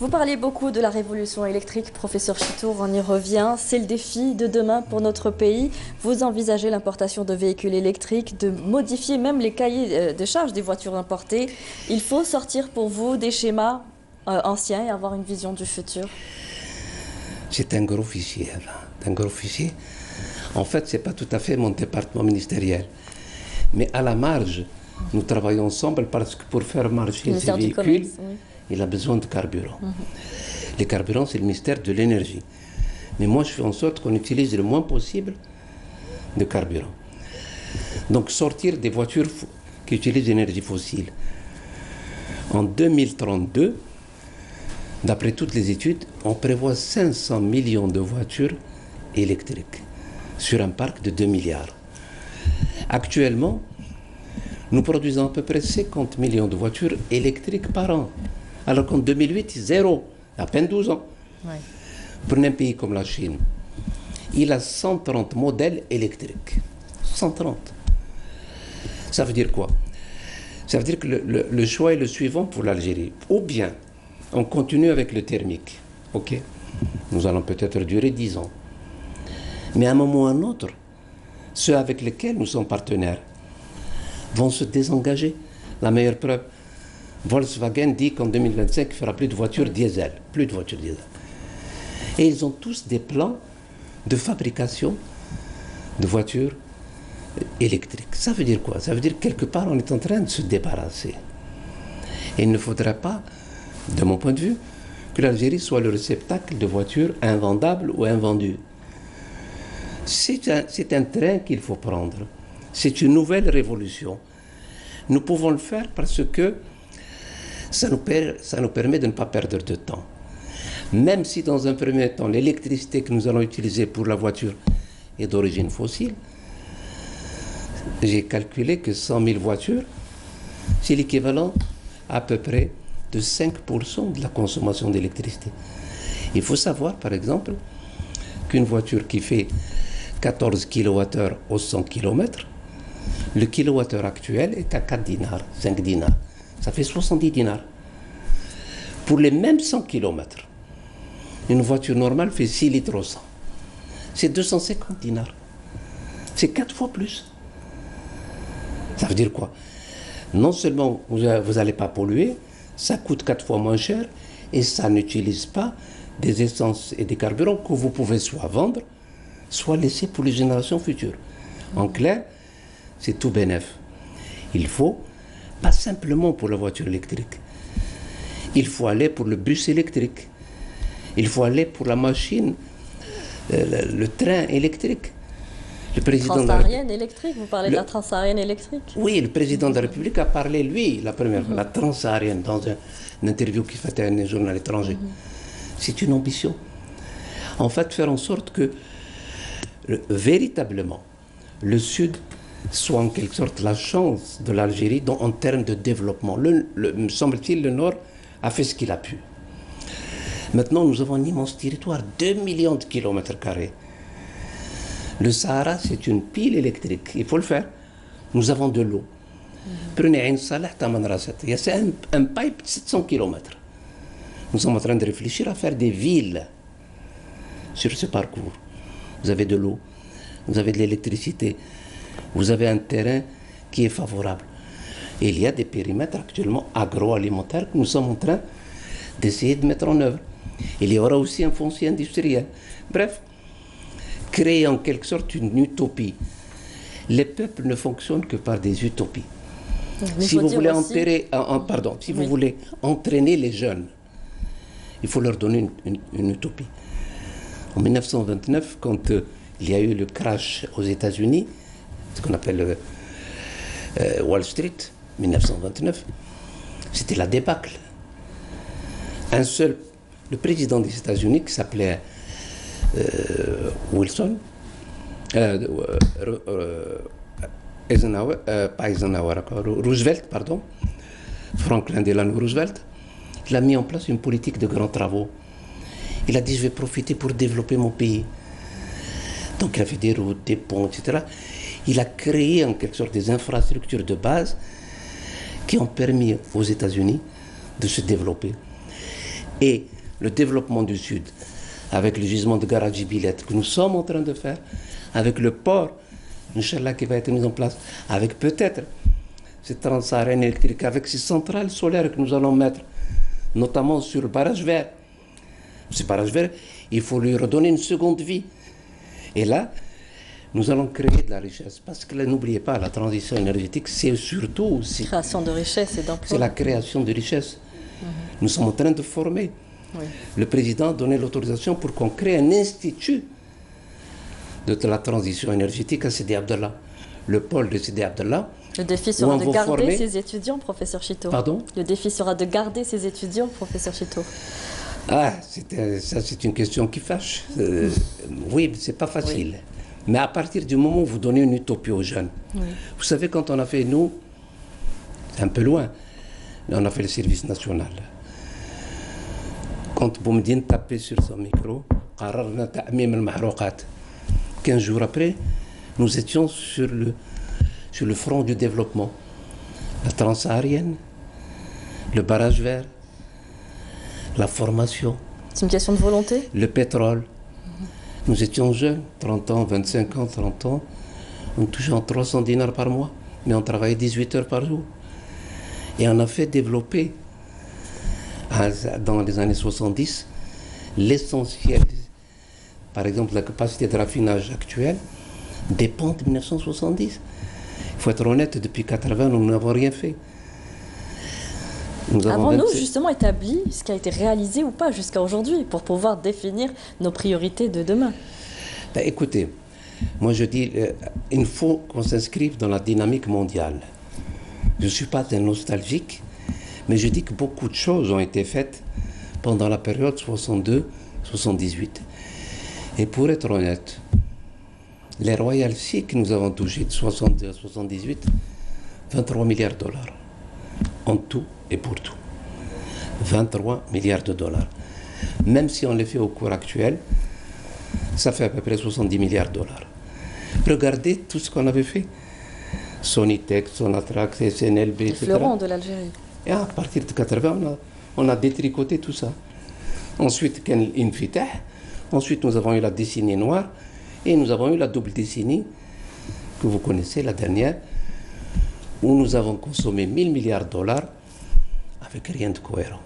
Vous parlez beaucoup de la révolution électrique, professeur Chittour, on y revient. C'est le défi de demain pour notre pays. Vous envisagez l'importation de véhicules électriques, de modifier même les cahiers de charges des voitures importées. Il faut sortir pour vous des schémas anciens et avoir une vision du futur. C'est un gros fichier, un gros fichier. En fait, ce n'est pas tout à fait mon département ministériel. Mais à la marge, nous travaillons ensemble parce que pour faire marcher ces véhicules, il a besoin de carburant. Les carburants, c'est le ministère de l'énergie. Mais moi, je fais en sorte qu'on utilise le moins possible de carburant. Donc, sortir des voitures qui utilisent l'énergie fossile. En 2032, d'après toutes les études, on prévoit 500 millions de voitures électriques sur un parc de 2 milliards. Actuellement, nous produisons à peu près 50 millions de voitures électriques par an. Alors qu'en 2008, zéro, à peine 12 ans. Ouais. Prenez un pays comme la Chine. Il a 130 modèles électriques. 130. Ça veut dire quoi? Ça veut dire que le choix est le suivant pour l'Algérie. Ou bien, on continue avec le thermique. OK? Nous allons peut-être durer 10 ans. Mais à un moment ou à un autre, ceux avec lesquels nous sommes partenaires vont se désengager. La meilleure preuve, Volkswagen dit qu'en 2025, il ne fera plus de voitures diesel. Plus de voitures diesel. Et ils ont tous des plans de fabrication de voitures électriques. Ça veut dire quoi? Ça veut dire que quelque part, on est en train de se débarrasser. Et il ne faudrait pas, de mon point de vue, que l'Algérie soit le réceptacle de voitures invendables ou invendues. C'est un train qu'il faut prendre. C'est une nouvelle révolution. Nous pouvons le faire parce que ça nous permet de ne pas perdre de temps. Même si dans un premier temps, l'électricité que nous allons utiliser pour la voiture est d'origine fossile, j'ai calculé que 100 000 voitures, c'est l'équivalent à peu près de 5% de la consommation d'électricité. Il faut savoir, par exemple, qu'une voiture qui fait 14 kWh au 100 km, le kilowattheure actuel est à 4 dinars, 5 dinars. Ça fait 70 dinars. Pour les mêmes 100 km, une voiture normale fait 6 litres au 100. C'est 250 dinars. C'est 4 fois plus. Ça veut dire quoi? Non seulement vous n'allez pas polluer, ça coûte 4 fois moins cher et ça n'utilise pas des essences et des carburants que vous pouvez soit vendre, soit laisser pour les générations futures. En clair, c'est tout bénef. Il faut, pas simplement pour la voiture électrique, il faut aller pour le bus électrique, il faut aller pour la machine, le train électrique. Le président transsaharienne électrique, vous parlez de la transsaharienne électrique? Oui, le président de la République a parlé, lui, la première fois, la transsaharienne, dans une interview qu'il fait à un journal étranger. C'est une ambition. En fait, faire en sorte que, véritablement, le Sud soit en quelque sorte la chance de l'Algérie en termes de développement. Me semble-t-il, le Nord a fait ce qu'il a pu. Maintenant, nous avons un immense territoire, 2 millions de kilomètres carrés. Le Sahara, c'est une pile électrique. Il faut le faire. Nous avons de l'eau. Prenez Ain Salah, Taman Rasset. C'est un pipe de 700 km. Nous sommes en train de réfléchir à faire des villes sur ce parcours. Vous avez de l'eau, vous avez de l'électricité, vous avez un terrain qui est favorable. Et il y a des périmètres actuellement agroalimentaires que nous sommes en train d'essayer de mettre en œuvre. Il y aura aussi un foncier industriel. Bref, créer en quelque sorte une utopie. Les peuples ne fonctionnent que par des utopies. Si vous voulez vous voulez entraîner les jeunes, il faut leur donner une utopie. En 1929, quand il y a eu le crash aux États-Unis, ce qu'on appelle Wall Street, 1929, c'était la débâcle. Le président des États-Unis, qui s'appelait Roosevelt, Franklin Delano Roosevelt, il a mis en place une politique de grands travaux. Il a dit, je vais profiter pour développer mon pays. Donc il a fait des routes, des ponts, etc. Il a créé en quelque sorte des infrastructures de base qui ont permis aux États-Unis de se développer. Et le développement du Sud, avec le gisement de Garaji-Bilet que nous sommes en train de faire, avec le port, Inch'Allah, qui va être mis en place, avec peut-être cette transsaharienne électrique, avec ces centrales solaires que nous allons mettre, notamment sur le barrage vert. Ce barrage vert, il faut lui redonner une seconde vie. Et là, nous allons créer de la richesse. Parce que n'oubliez pas, la transition énergétique, c'est surtout aussi... Création de richesse et d'emplois. C'est la création de richesse. Nous sommes en train de former. Oui. Le président a donné l'autorisation pour qu'on crée un institut de la transition énergétique à Sidi Abdallah. Le pôle de Sidi Abdallah. Le défi sera de garder ses étudiants, professeur Chito. Pardon? Le défi sera de garder ses étudiants, professeur Chito. Ah, ça c'est une question qui fâche. Oui, c'est pas facile. Oui. Mais à partir du moment où vous donnez une utopie aux jeunes, oui. Vous savez, quand on a fait, nous, c'est un peu loin, on a fait le service national. Quand Boumdine tapait sur son micro, 15 jours après, nous étions sur le front du développement. La transsaharienne, le barrage vert, la formation. C'est une question de volonté? Le pétrole. Nous étions jeunes, 30 ans, 25 ans, 30 ans. On touchait en 300 dinars par mois, mais on travaillait 18 heures par jour. Et on a fait développer, dans les années 70, l'essentiel. Par exemple, la capacité de raffinage actuelle dépend de 1970. Il faut être honnête, depuis 80, nous n'avons rien fait. Avons-nous justement établi ce qui a été réalisé ou pas jusqu'à aujourd'hui pour pouvoir définir nos priorités de demain? Ben, écoutez, moi je dis, il faut qu'on s'inscrive dans la dynamique mondiale. Je ne suis pas un nostalgique, mais je dis que beaucoup de choses ont été faites pendant la période 62-78. Et pour être honnête, les royalties que nous avons touchées de 62 à 78, 23 milliards de dollars. En tout et pour tout. 23 milliards de dollars. Même si on les fait au cours actuel, ça fait à peu près 70 milliards de dollars. Regardez tout ce qu'on avait fait. Sonitec, Sonatrach, SNLB, Les etc. fleurons de l'Algérie. Et à partir de 80, on a détricoté tout ça. Ensuite, Infitah. Ensuite, nous avons eu la décennie noire. Et nous avons eu la double décennie, que vous connaissez, la dernière, où nous avons consommé 1000 milliards de dollars avec rien de cohérent.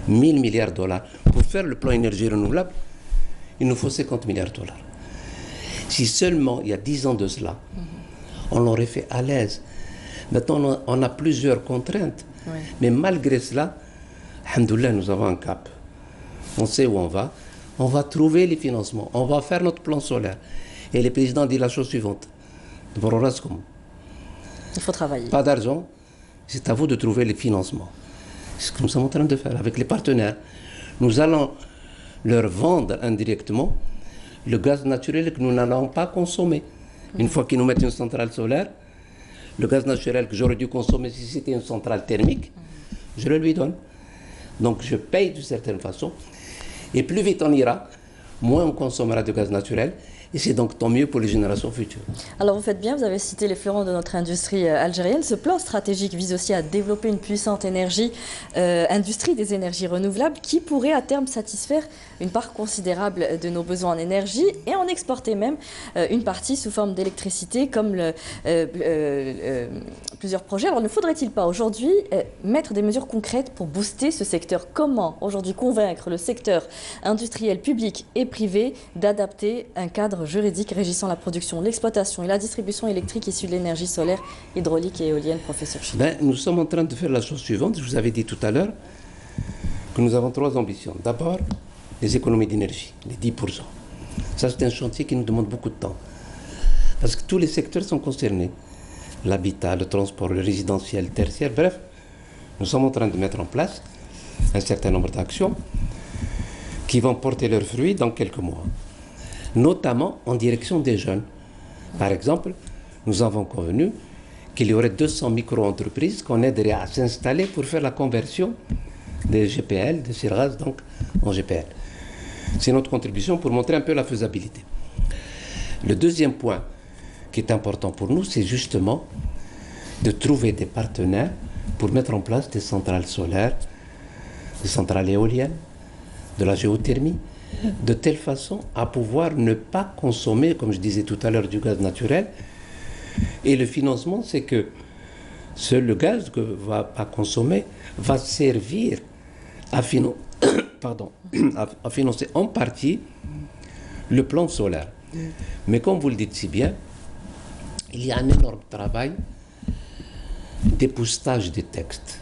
1000 milliards de dollars. Pour faire le plan énergie renouvelable, il nous faut 50 milliards de dollars. Si seulement, il y a 10 ans de cela, on l'aurait fait à l'aise. Maintenant, on a plusieurs contraintes. Oui. Mais malgré cela, alhamdoulilah, nous avons un cap. On sait où on va. On va trouver les financements. On va faire notre plan solaire. Et le président dit la chose suivante. Il faut travailler. Pas d'argent, c'est à vous de trouver les financements. C'est ce que nous sommes en train de faire avec les partenaires. Nous allons leur vendre indirectement le gaz naturel que nous n'allons pas consommer. Une fois qu'ils nous mettent une centrale solaire, le gaz naturel que j'aurais dû consommer si c'était une centrale thermique, je le lui donne. Donc je paye d'une certaine façon. Et plus vite on ira, moins on consommera de gaz naturel. Et c'est donc tant mieux pour les générations futures. Alors vous faites bien, vous avez cité les fleurons de notre industrie algérienne. Ce plan stratégique vise aussi à développer une puissante industrie des énergies renouvelables qui pourrait à terme satisfaire une part considérable de nos besoins en énergie et en exporter même une partie sous forme d'électricité comme plusieurs projets. Alors ne faudrait-il pas aujourd'hui mettre des mesures concrètes pour booster ce secteur? Comment aujourd'hui convaincre le secteur industriel public et privé d'adapter un cadre juridique régissant la production, l'exploitation et la distribution électrique issue de l'énergie solaire, hydraulique et éolienne, professeur Chine? Nous sommes en train de faire la chose suivante. Je vous avais dit tout à l'heure que nous avons 3 ambitions. D'abord, les économies d'énergie, les 10%. Ça, c'est un chantier qui nous demande beaucoup de temps. Parce que tous les secteurs sont concernés. L'habitat, le transport, le résidentiel, le tertiaire, bref. Nous sommes en train de mettre en place un certain nombre d'actions qui vont porter leurs fruits dans quelques mois, notamment en direction des jeunes. Par exemple, nous avons convenu qu'il y aurait 200 micro-entreprises qu'on aiderait à s'installer pour faire la conversion des GPL, des CIRGAS, donc en GPL. C'est notre contribution pour montrer un peu la faisabilité. Le deuxième point qui est important pour nous, c'est justement de trouver des partenaires pour mettre en place des centrales solaires, des centrales éoliennes, de la géothermie, de telle façon à pouvoir ne pas consommer, comme je disais tout à l'heure, du gaz naturel. Et le financement, c'est que le gaz que va pas consommer va servir à, à financer en partie le plan solaire. Mais comme vous le dites si bien, il y a un énorme travail d'époussetage des textes.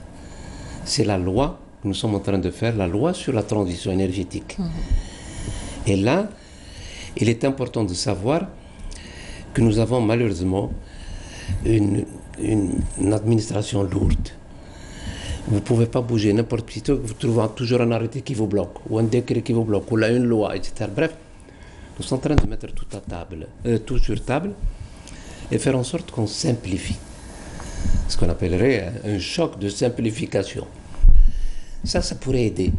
C'est la loi que nous sommes en train de faire, la loi sur la transition énergétique. Et là, il est important de savoir que nous avons malheureusement une administration lourde. Vous ne pouvez pas bouger n'importe qui, vous trouvez toujours un arrêté qui vous bloque, ou un décret qui vous bloque, ou là une loi, etc. Bref, nous sommes en train de mettre tout sur table et faire en sorte qu'on simplifie. Ce qu'on appellerait un choc de simplification. Ça pourrait aider,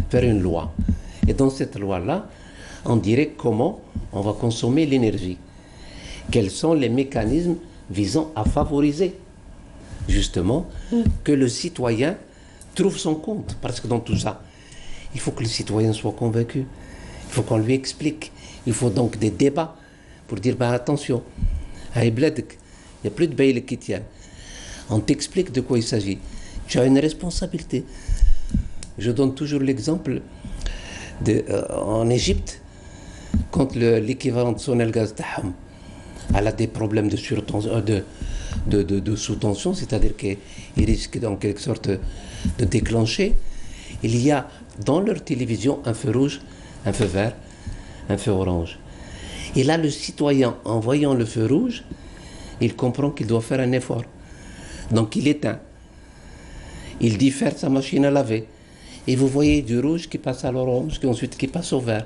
faire une loi. Et dans cette loi-là, on dirait comment on va consommer l'énergie. Quels sont les mécanismes visant à favoriser, justement, que le citoyen trouve son compte. Parce que dans tout ça, il faut que le citoyen soit convaincu. Il faut qu'on lui explique. Il faut donc des débats pour dire, attention, à Ibledek, il n'y a plus de bail qui tient. On t'explique de quoi il s'agit. Tu as une responsabilité. Je donne toujours l'exemple en Égypte, quand l'équivalent de Sonelgaz Taham elle a des problèmes de sous-tension, c'est-à-dire qu'il risque en quelque sorte de déclencher. Il y a dans leur télévision un feu rouge, un feu vert, un feu orange. Et là, le citoyen, en voyant le feu rouge, il comprend qu'il doit faire un effort. Donc il éteint. Il diffère sa machine à laver. Et vous voyez du rouge qui passe à l'orange, qui ensuite qui passe au vert.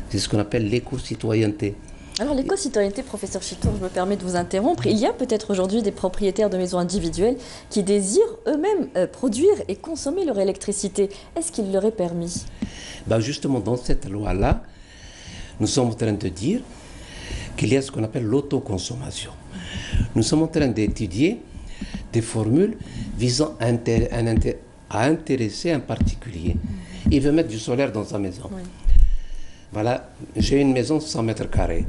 C'est ce qu'on appelle l'éco-citoyenneté. Alors l'éco-citoyenneté, professeur Chitour, je me permets de vous interrompre. Il y a peut-être aujourd'hui des propriétaires de maisons individuelles qui désirent eux-mêmes produire et consommer leur électricité. Est-ce qu'il leur est permis? Ben justement, dans cette loi-là, nous sommes en train de dire qu'il y a ce qu'on appelle l'autoconsommation. Nous sommes en train d'étudier des formules visant à intéresser un particulier. Il veut mettre du solaire dans sa maison. Oui. Voilà, j'ai une maison de 100 mètres carrés.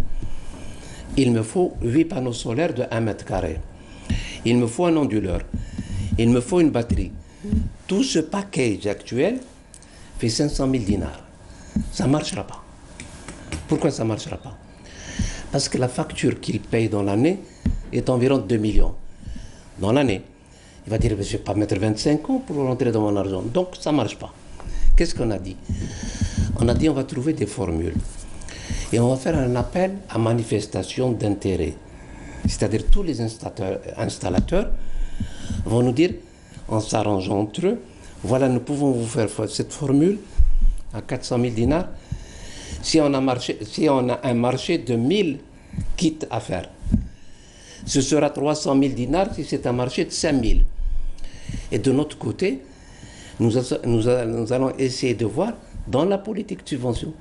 Il me faut 8 panneaux solaires de 1 mètre carré. Il me faut un onduleur. Il me faut une batterie. Tout ce package actuel fait 500 000 dinars. Ça ne marchera pas. Pourquoi ça ne marchera pas? Parce que la facture qu'il paye dans l'année est environ 2 millions. Dans l'année. Il va dire, je ne vais pas mettre 25 ans pour rentrer dans mon argent. Donc, ça ne marche pas. Qu'est-ce qu'on a dit? On a dit, on va trouver des formules. Et on va faire un appel à manifestation d'intérêt. C'est-à-dire, tous les installateurs vont nous dire, en s'arrangeant entre eux, voilà, nous pouvons vous faire cette formule à 400 000 dinars si on a un marché de 1000 kits à faire. Ce sera 300 000 dinars si c'est un marché de 5 000. Et de notre côté, nous allons essayer de voir, dans la politique de subvention,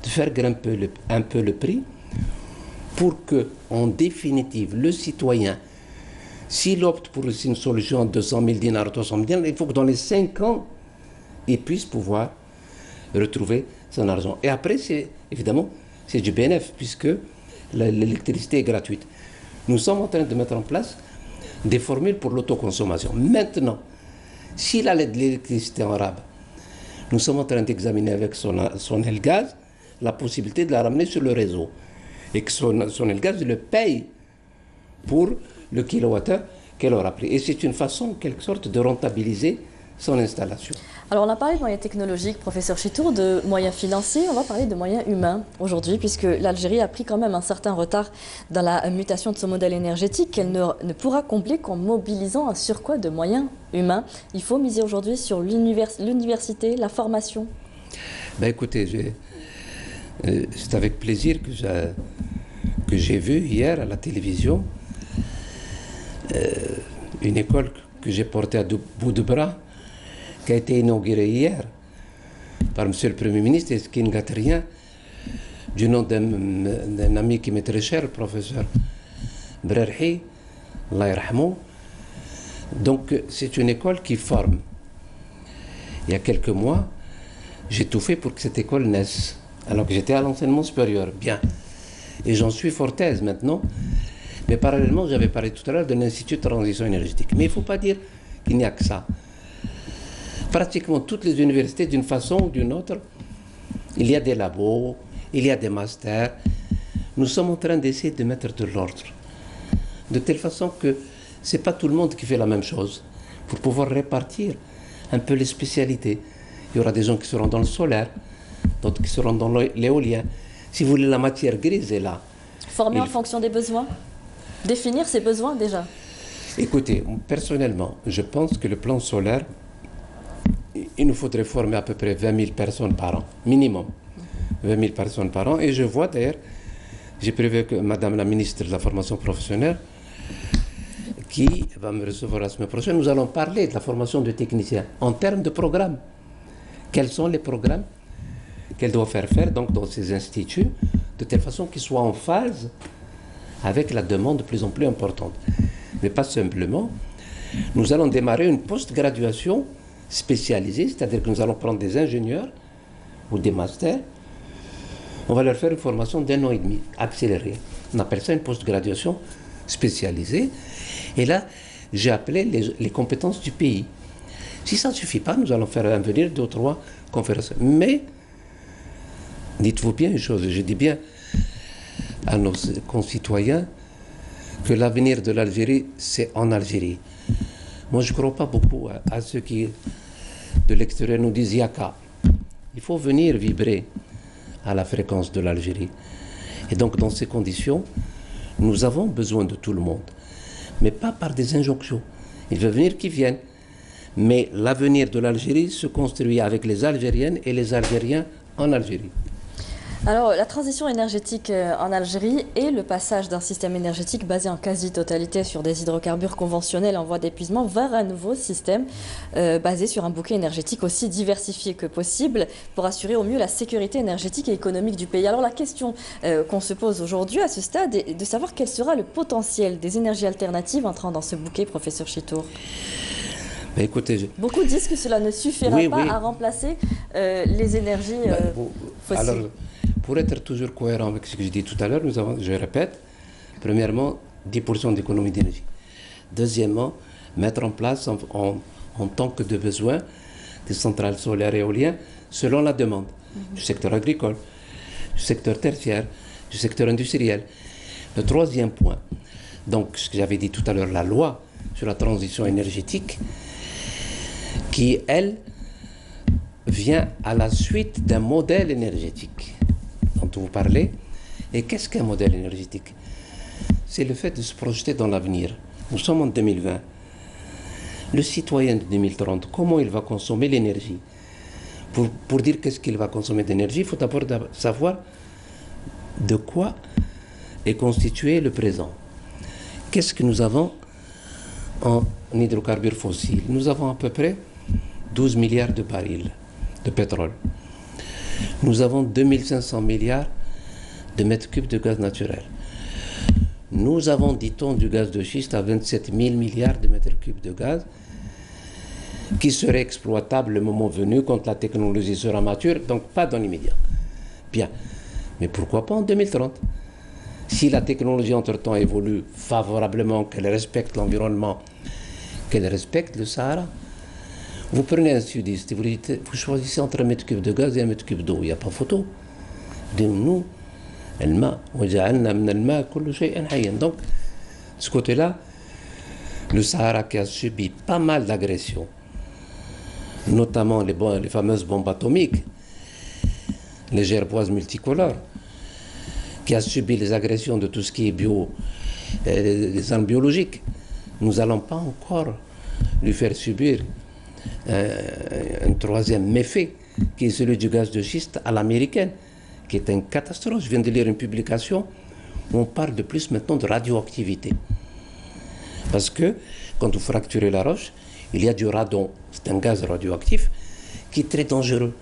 de faire grimper un peu le prix pour que, en définitive, le citoyen, s'il opte pour une solution à 200 000 dinars, 300 000 dinars, il faut que dans les 5 ans, il puisse pouvoir retrouver son argent. Et après, évidemment, c'est du bénéfice, puisque l'électricité est gratuite. Nous sommes en train de mettre en place des formules pour l'autoconsommation. Maintenant, s'il a de l'électricité en rab, nous sommes en train d'examiner avec son Elgaz la possibilité de la ramener sur le réseau. Et que son Elgaz le paye pour le kilowattheure qu'elle aura pris. Et c'est une façon, en quelque sorte, de rentabiliser son installation. Alors on a parlé de moyens technologiques, professeur Chitour, de moyens financiers, on va parler de moyens humains aujourd'hui, puisque l'Algérie a pris quand même un certain retard dans la mutation de son modèle énergétique qu'elle ne pourra combler qu'en mobilisant un surcroît de moyens humains. Il faut miser aujourd'hui sur l'université, la formation. Ben écoutez, c'est avec plaisir que j'ai vu hier à la télévision une école que j'ai portée à bout de bras, qui a été inaugurée hier par M. le Premier ministre, et ce qui ne gâte rien, du nom d'un ami qui m'est très cher, le professeur Brerhi, Allah yarhamou. Donc c'est une école qui forme. Il y a quelques mois, j'ai tout fait pour que cette école naisse, alors que j'étais à l'enseignement supérieur. Bien. Et j'en suis fort aise maintenant. Mais parallèlement, j'avais parlé tout à l'heure de l'Institut de transition énergétique. Mais il ne faut pas dire qu'il n'y a que ça. Pratiquement toutes les universités, d'une façon ou d'une autre, il y a des labos, il y a des masters. Nous sommes en train d'essayer de mettre de l'ordre. De telle façon que ce n'est pas tout le monde qui fait la même chose. Pour pouvoir répartir un peu les spécialités. Il y aura des gens qui seront dans le solaire, d'autres qui seront dans l'éolien. Si vous voulez, la matière grise est là. Former en fonction des besoins? Définir ses besoins déjà? Écoutez, personnellement, je pense que le plan solaire, il nous faudrait former à peu près 20 000 personnes par an, minimum. 20 000 personnes par an. Et je vois d'ailleurs, j'ai prévu que Madame la ministre de la formation professionnelle, qui va me recevoir la semaine prochaine, nous allons parler de la formation de techniciens en termes de programmes. Quels sont les programmes qu'elle doit faire donc, dans ces instituts, de telle façon qu'ils soient en phase avec la demande de plus en plus importante. Mais pas simplement. Nous allons démarrer une post-graduation spécialisée, c'est-à-dire que nous allons prendre des ingénieurs ou des masters. On va leur faire une formation d'1 an et demi, accélérée. On appelle ça une post-graduation spécialisée. Et là, j'ai appelé les compétences du pays. Si ça ne suffit pas, nous allons faire venir 2 ou 3 conférences. Mais, dites-vous bien une chose, je dis bien à nos concitoyens que l'avenir de l'Algérie, c'est en Algérie. Moi, je ne crois pas beaucoup à ceux qui, de l'extérieur, nous disent Yaka. Il faut venir vibrer à la fréquence de l'Algérie. Et donc, dans ces conditions, nous avons besoin de tout le monde. Mais pas par des injonctions. Il veut venir qu'ils viennent. Mais l'avenir de l'Algérie se construit avec les Algériennes et les Algériens en Algérie. Alors, la transition énergétique en Algérie et le passage d'un système énergétique basé en quasi-totalité sur des hydrocarbures conventionnels en voie d'épuisement vers un nouveau système basé sur un bouquet énergétique aussi diversifié que possible pour assurer au mieux la sécurité énergétique et économique du pays. Alors, la question qu'on se pose aujourd'hui à ce stade est de savoir quel sera le potentiel des énergies alternatives entrant dans ce bouquet, professeur Chitour. Ben écoutez, beaucoup disent que cela ne suffira pas à remplacer les énergies fossiles. Alors, pour être toujours cohérent avec ce que je dis tout à l'heure, nous avons, je répète, premièrement, 10% d'économie d'énergie. Deuxièmement, mettre en place en tant que de besoin des centrales solaires et éoliennes selon la demande du secteur agricole, du secteur tertiaire, du secteur industriel. Le troisième point, donc ce que j'avais dit tout à l'heure, la loi sur la transition énergétique, qui, elle, vient à la suite d'un modèle énergétique dont vous parlez. Et qu'est-ce qu'un modèle énergétique? C'est le fait de se projeter dans l'avenir. Nous sommes en 2020. Le citoyen de 2030, comment il va consommer l'énergie? Pour dire qu'est-ce qu'il va consommer d'énergie, il faut d'abord savoir de quoi est constitué le présent. Qu'est-ce que nous avons en hydrocarbures fossiles? Nous avons à peu près 12 milliards de barils de pétrole. Nous avons 2500 milliards de mètres cubes de gaz naturel. Nous avons, dit-on, du gaz de schiste à 27 000 milliards de mètres cubes de gaz qui serait exploitable le moment venu quand la technologie sera mature, donc pas dans l'immédiat. Bien, mais pourquoi pas en 2030? Si la technologie entre-temps évolue favorablement, qu'elle respecte l'environnement, qu'elle respecte le Sahara. Vous prenez un sudiste, vous choisissez entre un mètre cube de gaz et un mètre cube d'eau, il n'y a pas photo. Nous, donc, de ce côté-là, le Sahara qui a subi pas mal d'agressions, notamment les fameuses bombes atomiques, les gerboises multicolores, qui a subi les agressions de tout ce qui est bio, les armes biologiques, nous n'allons pas encore lui faire subir un troisième méfait, qui est celui du gaz de schiste à l'américaine, qui est une catastrophe. Je viens de lire une publication où on parle de plus maintenant de radioactivité. Parce que quand vous fracturez la roche, il y a du radon, c'est un gaz radioactif qui est très dangereux.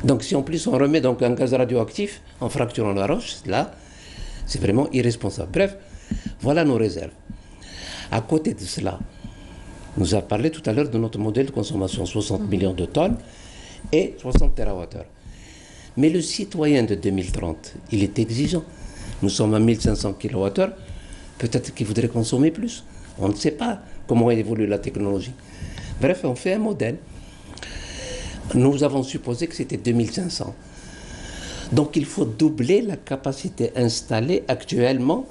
Donc si en plus on remet donc un gaz radioactif en fracturant la roche, là, c'est vraiment irresponsable. Bref, voilà nos réserves. À côté de cela, nous avons parlé tout à l'heure de notre modèle de consommation, 60 millions de tonnes et 60 TWh. Mais le citoyen de 2030, il est exigeant. Nous sommes à 1500 kWh, peut-être qu'il voudrait consommer plus. On ne sait pas comment évolue la technologie. Bref, on fait un modèle. Nous avons supposé que c'était 2500. Donc il faut doubler la capacité installée actuellement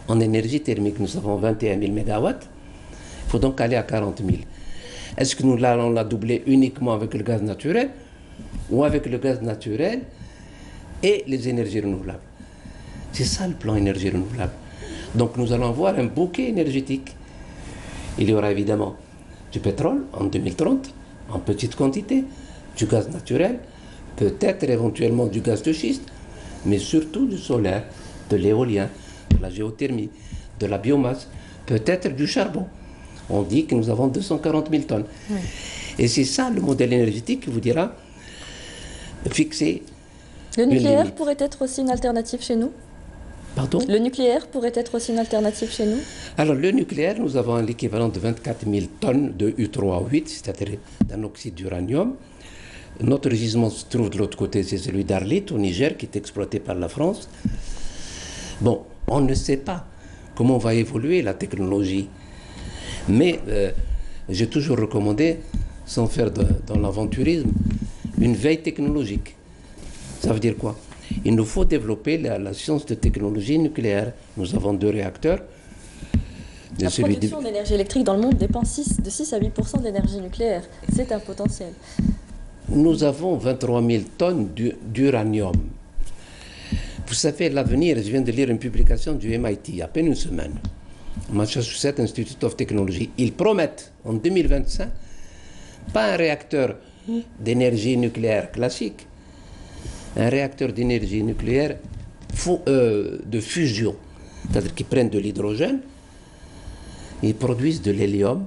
en énergie thermique. Nous avons 21 000 MW. Il faut donc aller à 40 000. Est-ce que nous allons la doubler uniquement avec le gaz naturel ou avec le gaz naturel et les énergies renouvelables? C'est ça le plan énergie renouvelable. Donc nous allons avoir un bouquet énergétique. Il y aura évidemment du pétrole en 2030, en petite quantité, du gaz naturel, peut-être éventuellement du gaz de schiste, mais surtout du solaire, de l'éolien, de la géothermie, de la biomasse, peut-être du charbon. On dit que nous avons 240 000 tonnes. Oui. Et c'est ça le modèle énergétique qui vous dira fixer. Le nucléaire pourrait être aussi une alternative chez nous? Pardon? Le nucléaire pourrait être aussi une alternative chez nous? Alors le nucléaire, nous avons l'équivalent de 24 000 tonnes de U3O8, c'est-à-dire d'un oxyde d'uranium. Notre gisement se trouve de l'autre côté, c'est celui d'Arlit, au Niger, qui est exploité par la France. Bon, on ne sait pas comment va évoluer la technologie. Mais j'ai toujours recommandé, sans faire dans l'aventurisme, une veille technologique. Ça veut dire quoi? Il nous faut développer la science de technologie nucléaire. Nous avons 2 réacteurs. La production d'énergie électrique dans le monde dépend de 6 à 8% de l'énergie nucléaire. C'est un potentiel. Nous avons 23 000 tonnes d'uranium. Vous savez, l'avenir, je viens de lire une publication du MIT il y a à peine une semaine. Massachusetts Institute of Technology. Ils promettent en 2025 pas un réacteur d'énergie nucléaire classique, un réacteur d'énergie nucléaire de fusion. C'est-à-dire qu'ils prennent de l'hydrogène, ils produisent de l'hélium,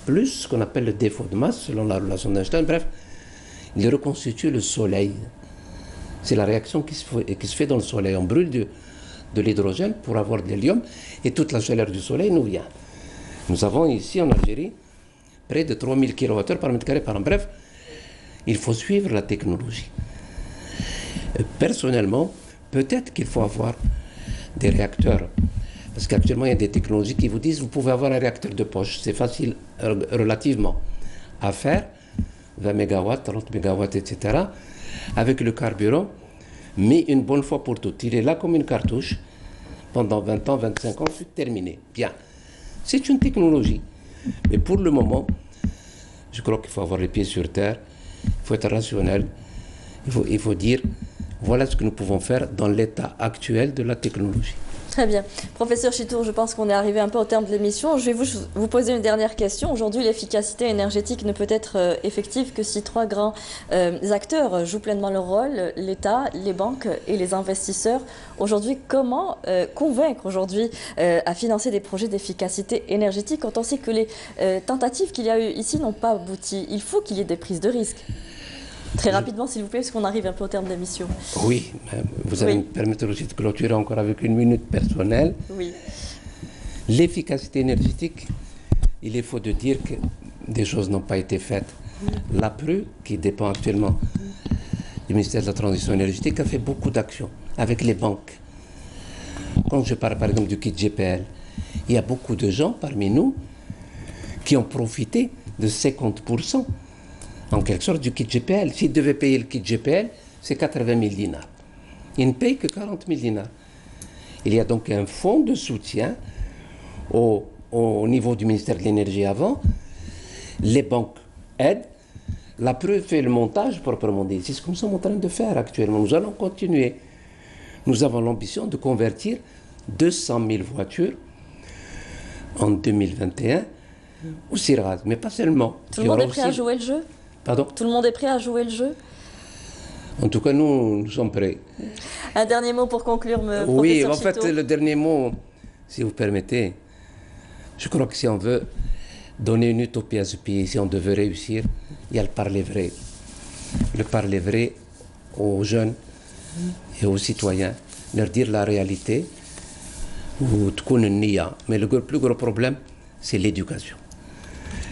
plus ce qu'on appelle le défaut de masse, selon la relation d'Einstein. Bref, ils reconstituent le Soleil. C'est la réaction qui se fait dans le Soleil. On brûle de l'hydrogène pour avoir de l'hélium et toute la chaleur du Soleil nous vient. Nous avons ici en Algérie près de 3000 kWh par mètre carré par an. Bref, il faut suivre la technologie. Personnellement, peut-être qu'il faut avoir des réacteurs. Parce qu'actuellement, il y a des technologies qui vous disent vous pouvez avoir un réacteur de poche. C'est facile relativement à faire, 20 MW, 30 MW, etc. Avec le carburant, mais une bonne fois pour toutes. Il est là comme une cartouche. Pendant 20 ans, 25 ans, c'est terminé. Bien. C'est une technologie. Mais pour le moment, je crois qu'il faut avoir les pieds sur terre. Il faut être rationnel. Il faut dire, voilà ce que nous pouvons faire dans l'état actuel de la technologie. Très bien. Professeur Chitour, je pense qu'on est arrivé un peu au terme de l'émission. Je vais vous poser une dernière question. Aujourd'hui, l'efficacité énergétique ne peut être effective que si trois grands acteurs jouent pleinement leur rôle, l'État, les banques et les investisseurs. Aujourd'hui, comment convaincre aujourd'hui à financer des projets d'efficacité énergétique quand on sait que les tentatives qu'il y a eu ici n'ont pas abouti? Il faut qu'il y ait des prises de risques. Très rapidement, s'il vous plaît, parce qu'on arrive un peu au terme de l'émission. Oui, vous allez me permettre aussi de clôturer encore avec une minute personnelle. Oui. L'efficacité énergétique, il est faux de dire que des choses n'ont pas été faites. L'APRU, qui dépend actuellement du ministère de la Transition énergétique, a fait beaucoup d'actions avec les banques. Quand je parle par exemple du kit GPL, il y a beaucoup de gens parmi nous qui ont profité de 50%. En quelque sorte, du kit GPL. S'ils devaient payer le kit GPL, c'est 80 000 dinars. Ils ne payent que 40 000 dinars. Il y a donc un fonds de soutien au niveau du ministère de l'Énergie avant. Les banques aident. La preuve fait le montage proprement dit. C'est ce que nous sommes en train de faire actuellement. Nous allons continuer. Nous avons l'ambition de convertir 200 000 voitures en 2021 au CIRAD. Mais pas seulement. Tout le monde est prêt à jouer le jeu? Pardon? Tout le monde est prêt à jouer le jeu? En tout cas, nous sommes prêts. Un dernier mot pour conclure, professeur Oui, en Chitour. fait, le dernier mot, si vous permettez, je crois que si on veut donner une utopie à ce pays, si on devait réussir, il y a le parler vrai. Le parler vrai aux jeunes et aux citoyens, leur dire la réalité, ou mais le plus gros problème, c'est l'éducation.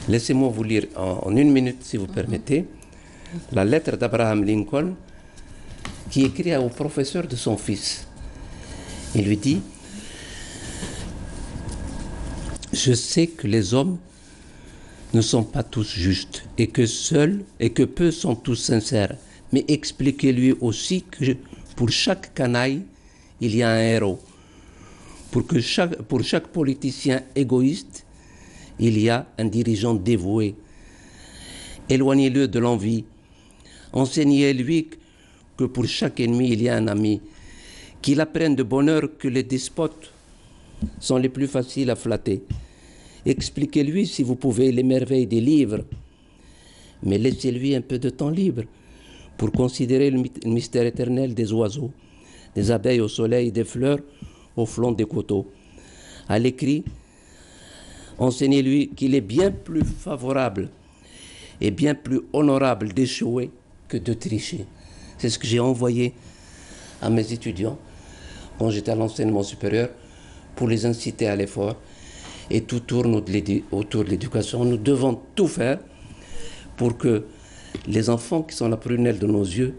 Laissez-moi vous lire en une minute, si vous permettez, la lettre d'Abraham Lincoln qui écrit au professeur de son fils. Il lui dit « Je sais que les hommes ne sont pas tous justes et que peu sont tous sincères, mais expliquez-lui aussi que pour chaque canaille, il y a un héros. Pour chaque politicien égoïste, il y a un dirigeant dévoué. Éloignez-le de l'envie. Enseignez-lui que pour chaque ennemi, il y a un ami. Qu'il apprenne de bonne heure que les despotes sont les plus faciles à flatter. Expliquez-lui, si vous pouvez, les merveilles des livres. Mais laissez-lui un peu de temps libre pour considérer le mystère éternel des oiseaux, des abeilles au soleil, des fleurs au flanc des coteaux. À l'écrit, enseignez-lui qu'il est bien plus favorable et bien plus honorable d'échouer que de tricher. C'est ce que j'ai envoyé à mes étudiants quand j'étais à l'enseignement supérieur pour les inciter à l'effort. Et tout tourne autour de l'éducation. Nous devons tout faire pour que les enfants qui sont la prunelle de nos yeux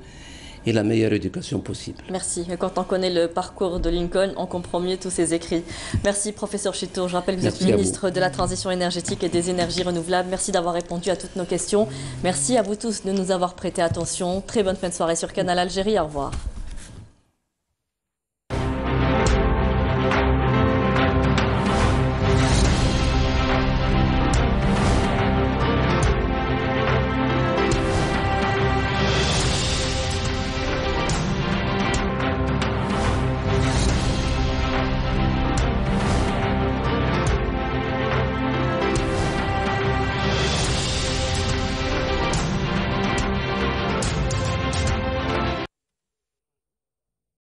et la meilleure éducation possible. Merci. Et quand on connaît le parcours de Lincoln, on comprend mieux tous ses écrits. Merci, professeur Chitour. Je rappelle que vous êtes ministre de la Transition énergétique et des énergies renouvelables. Merci d'avoir répondu à toutes nos questions. Merci à vous tous de nous avoir prêté attention. Très bonne fin de soirée sur Canal Algérie. Au revoir.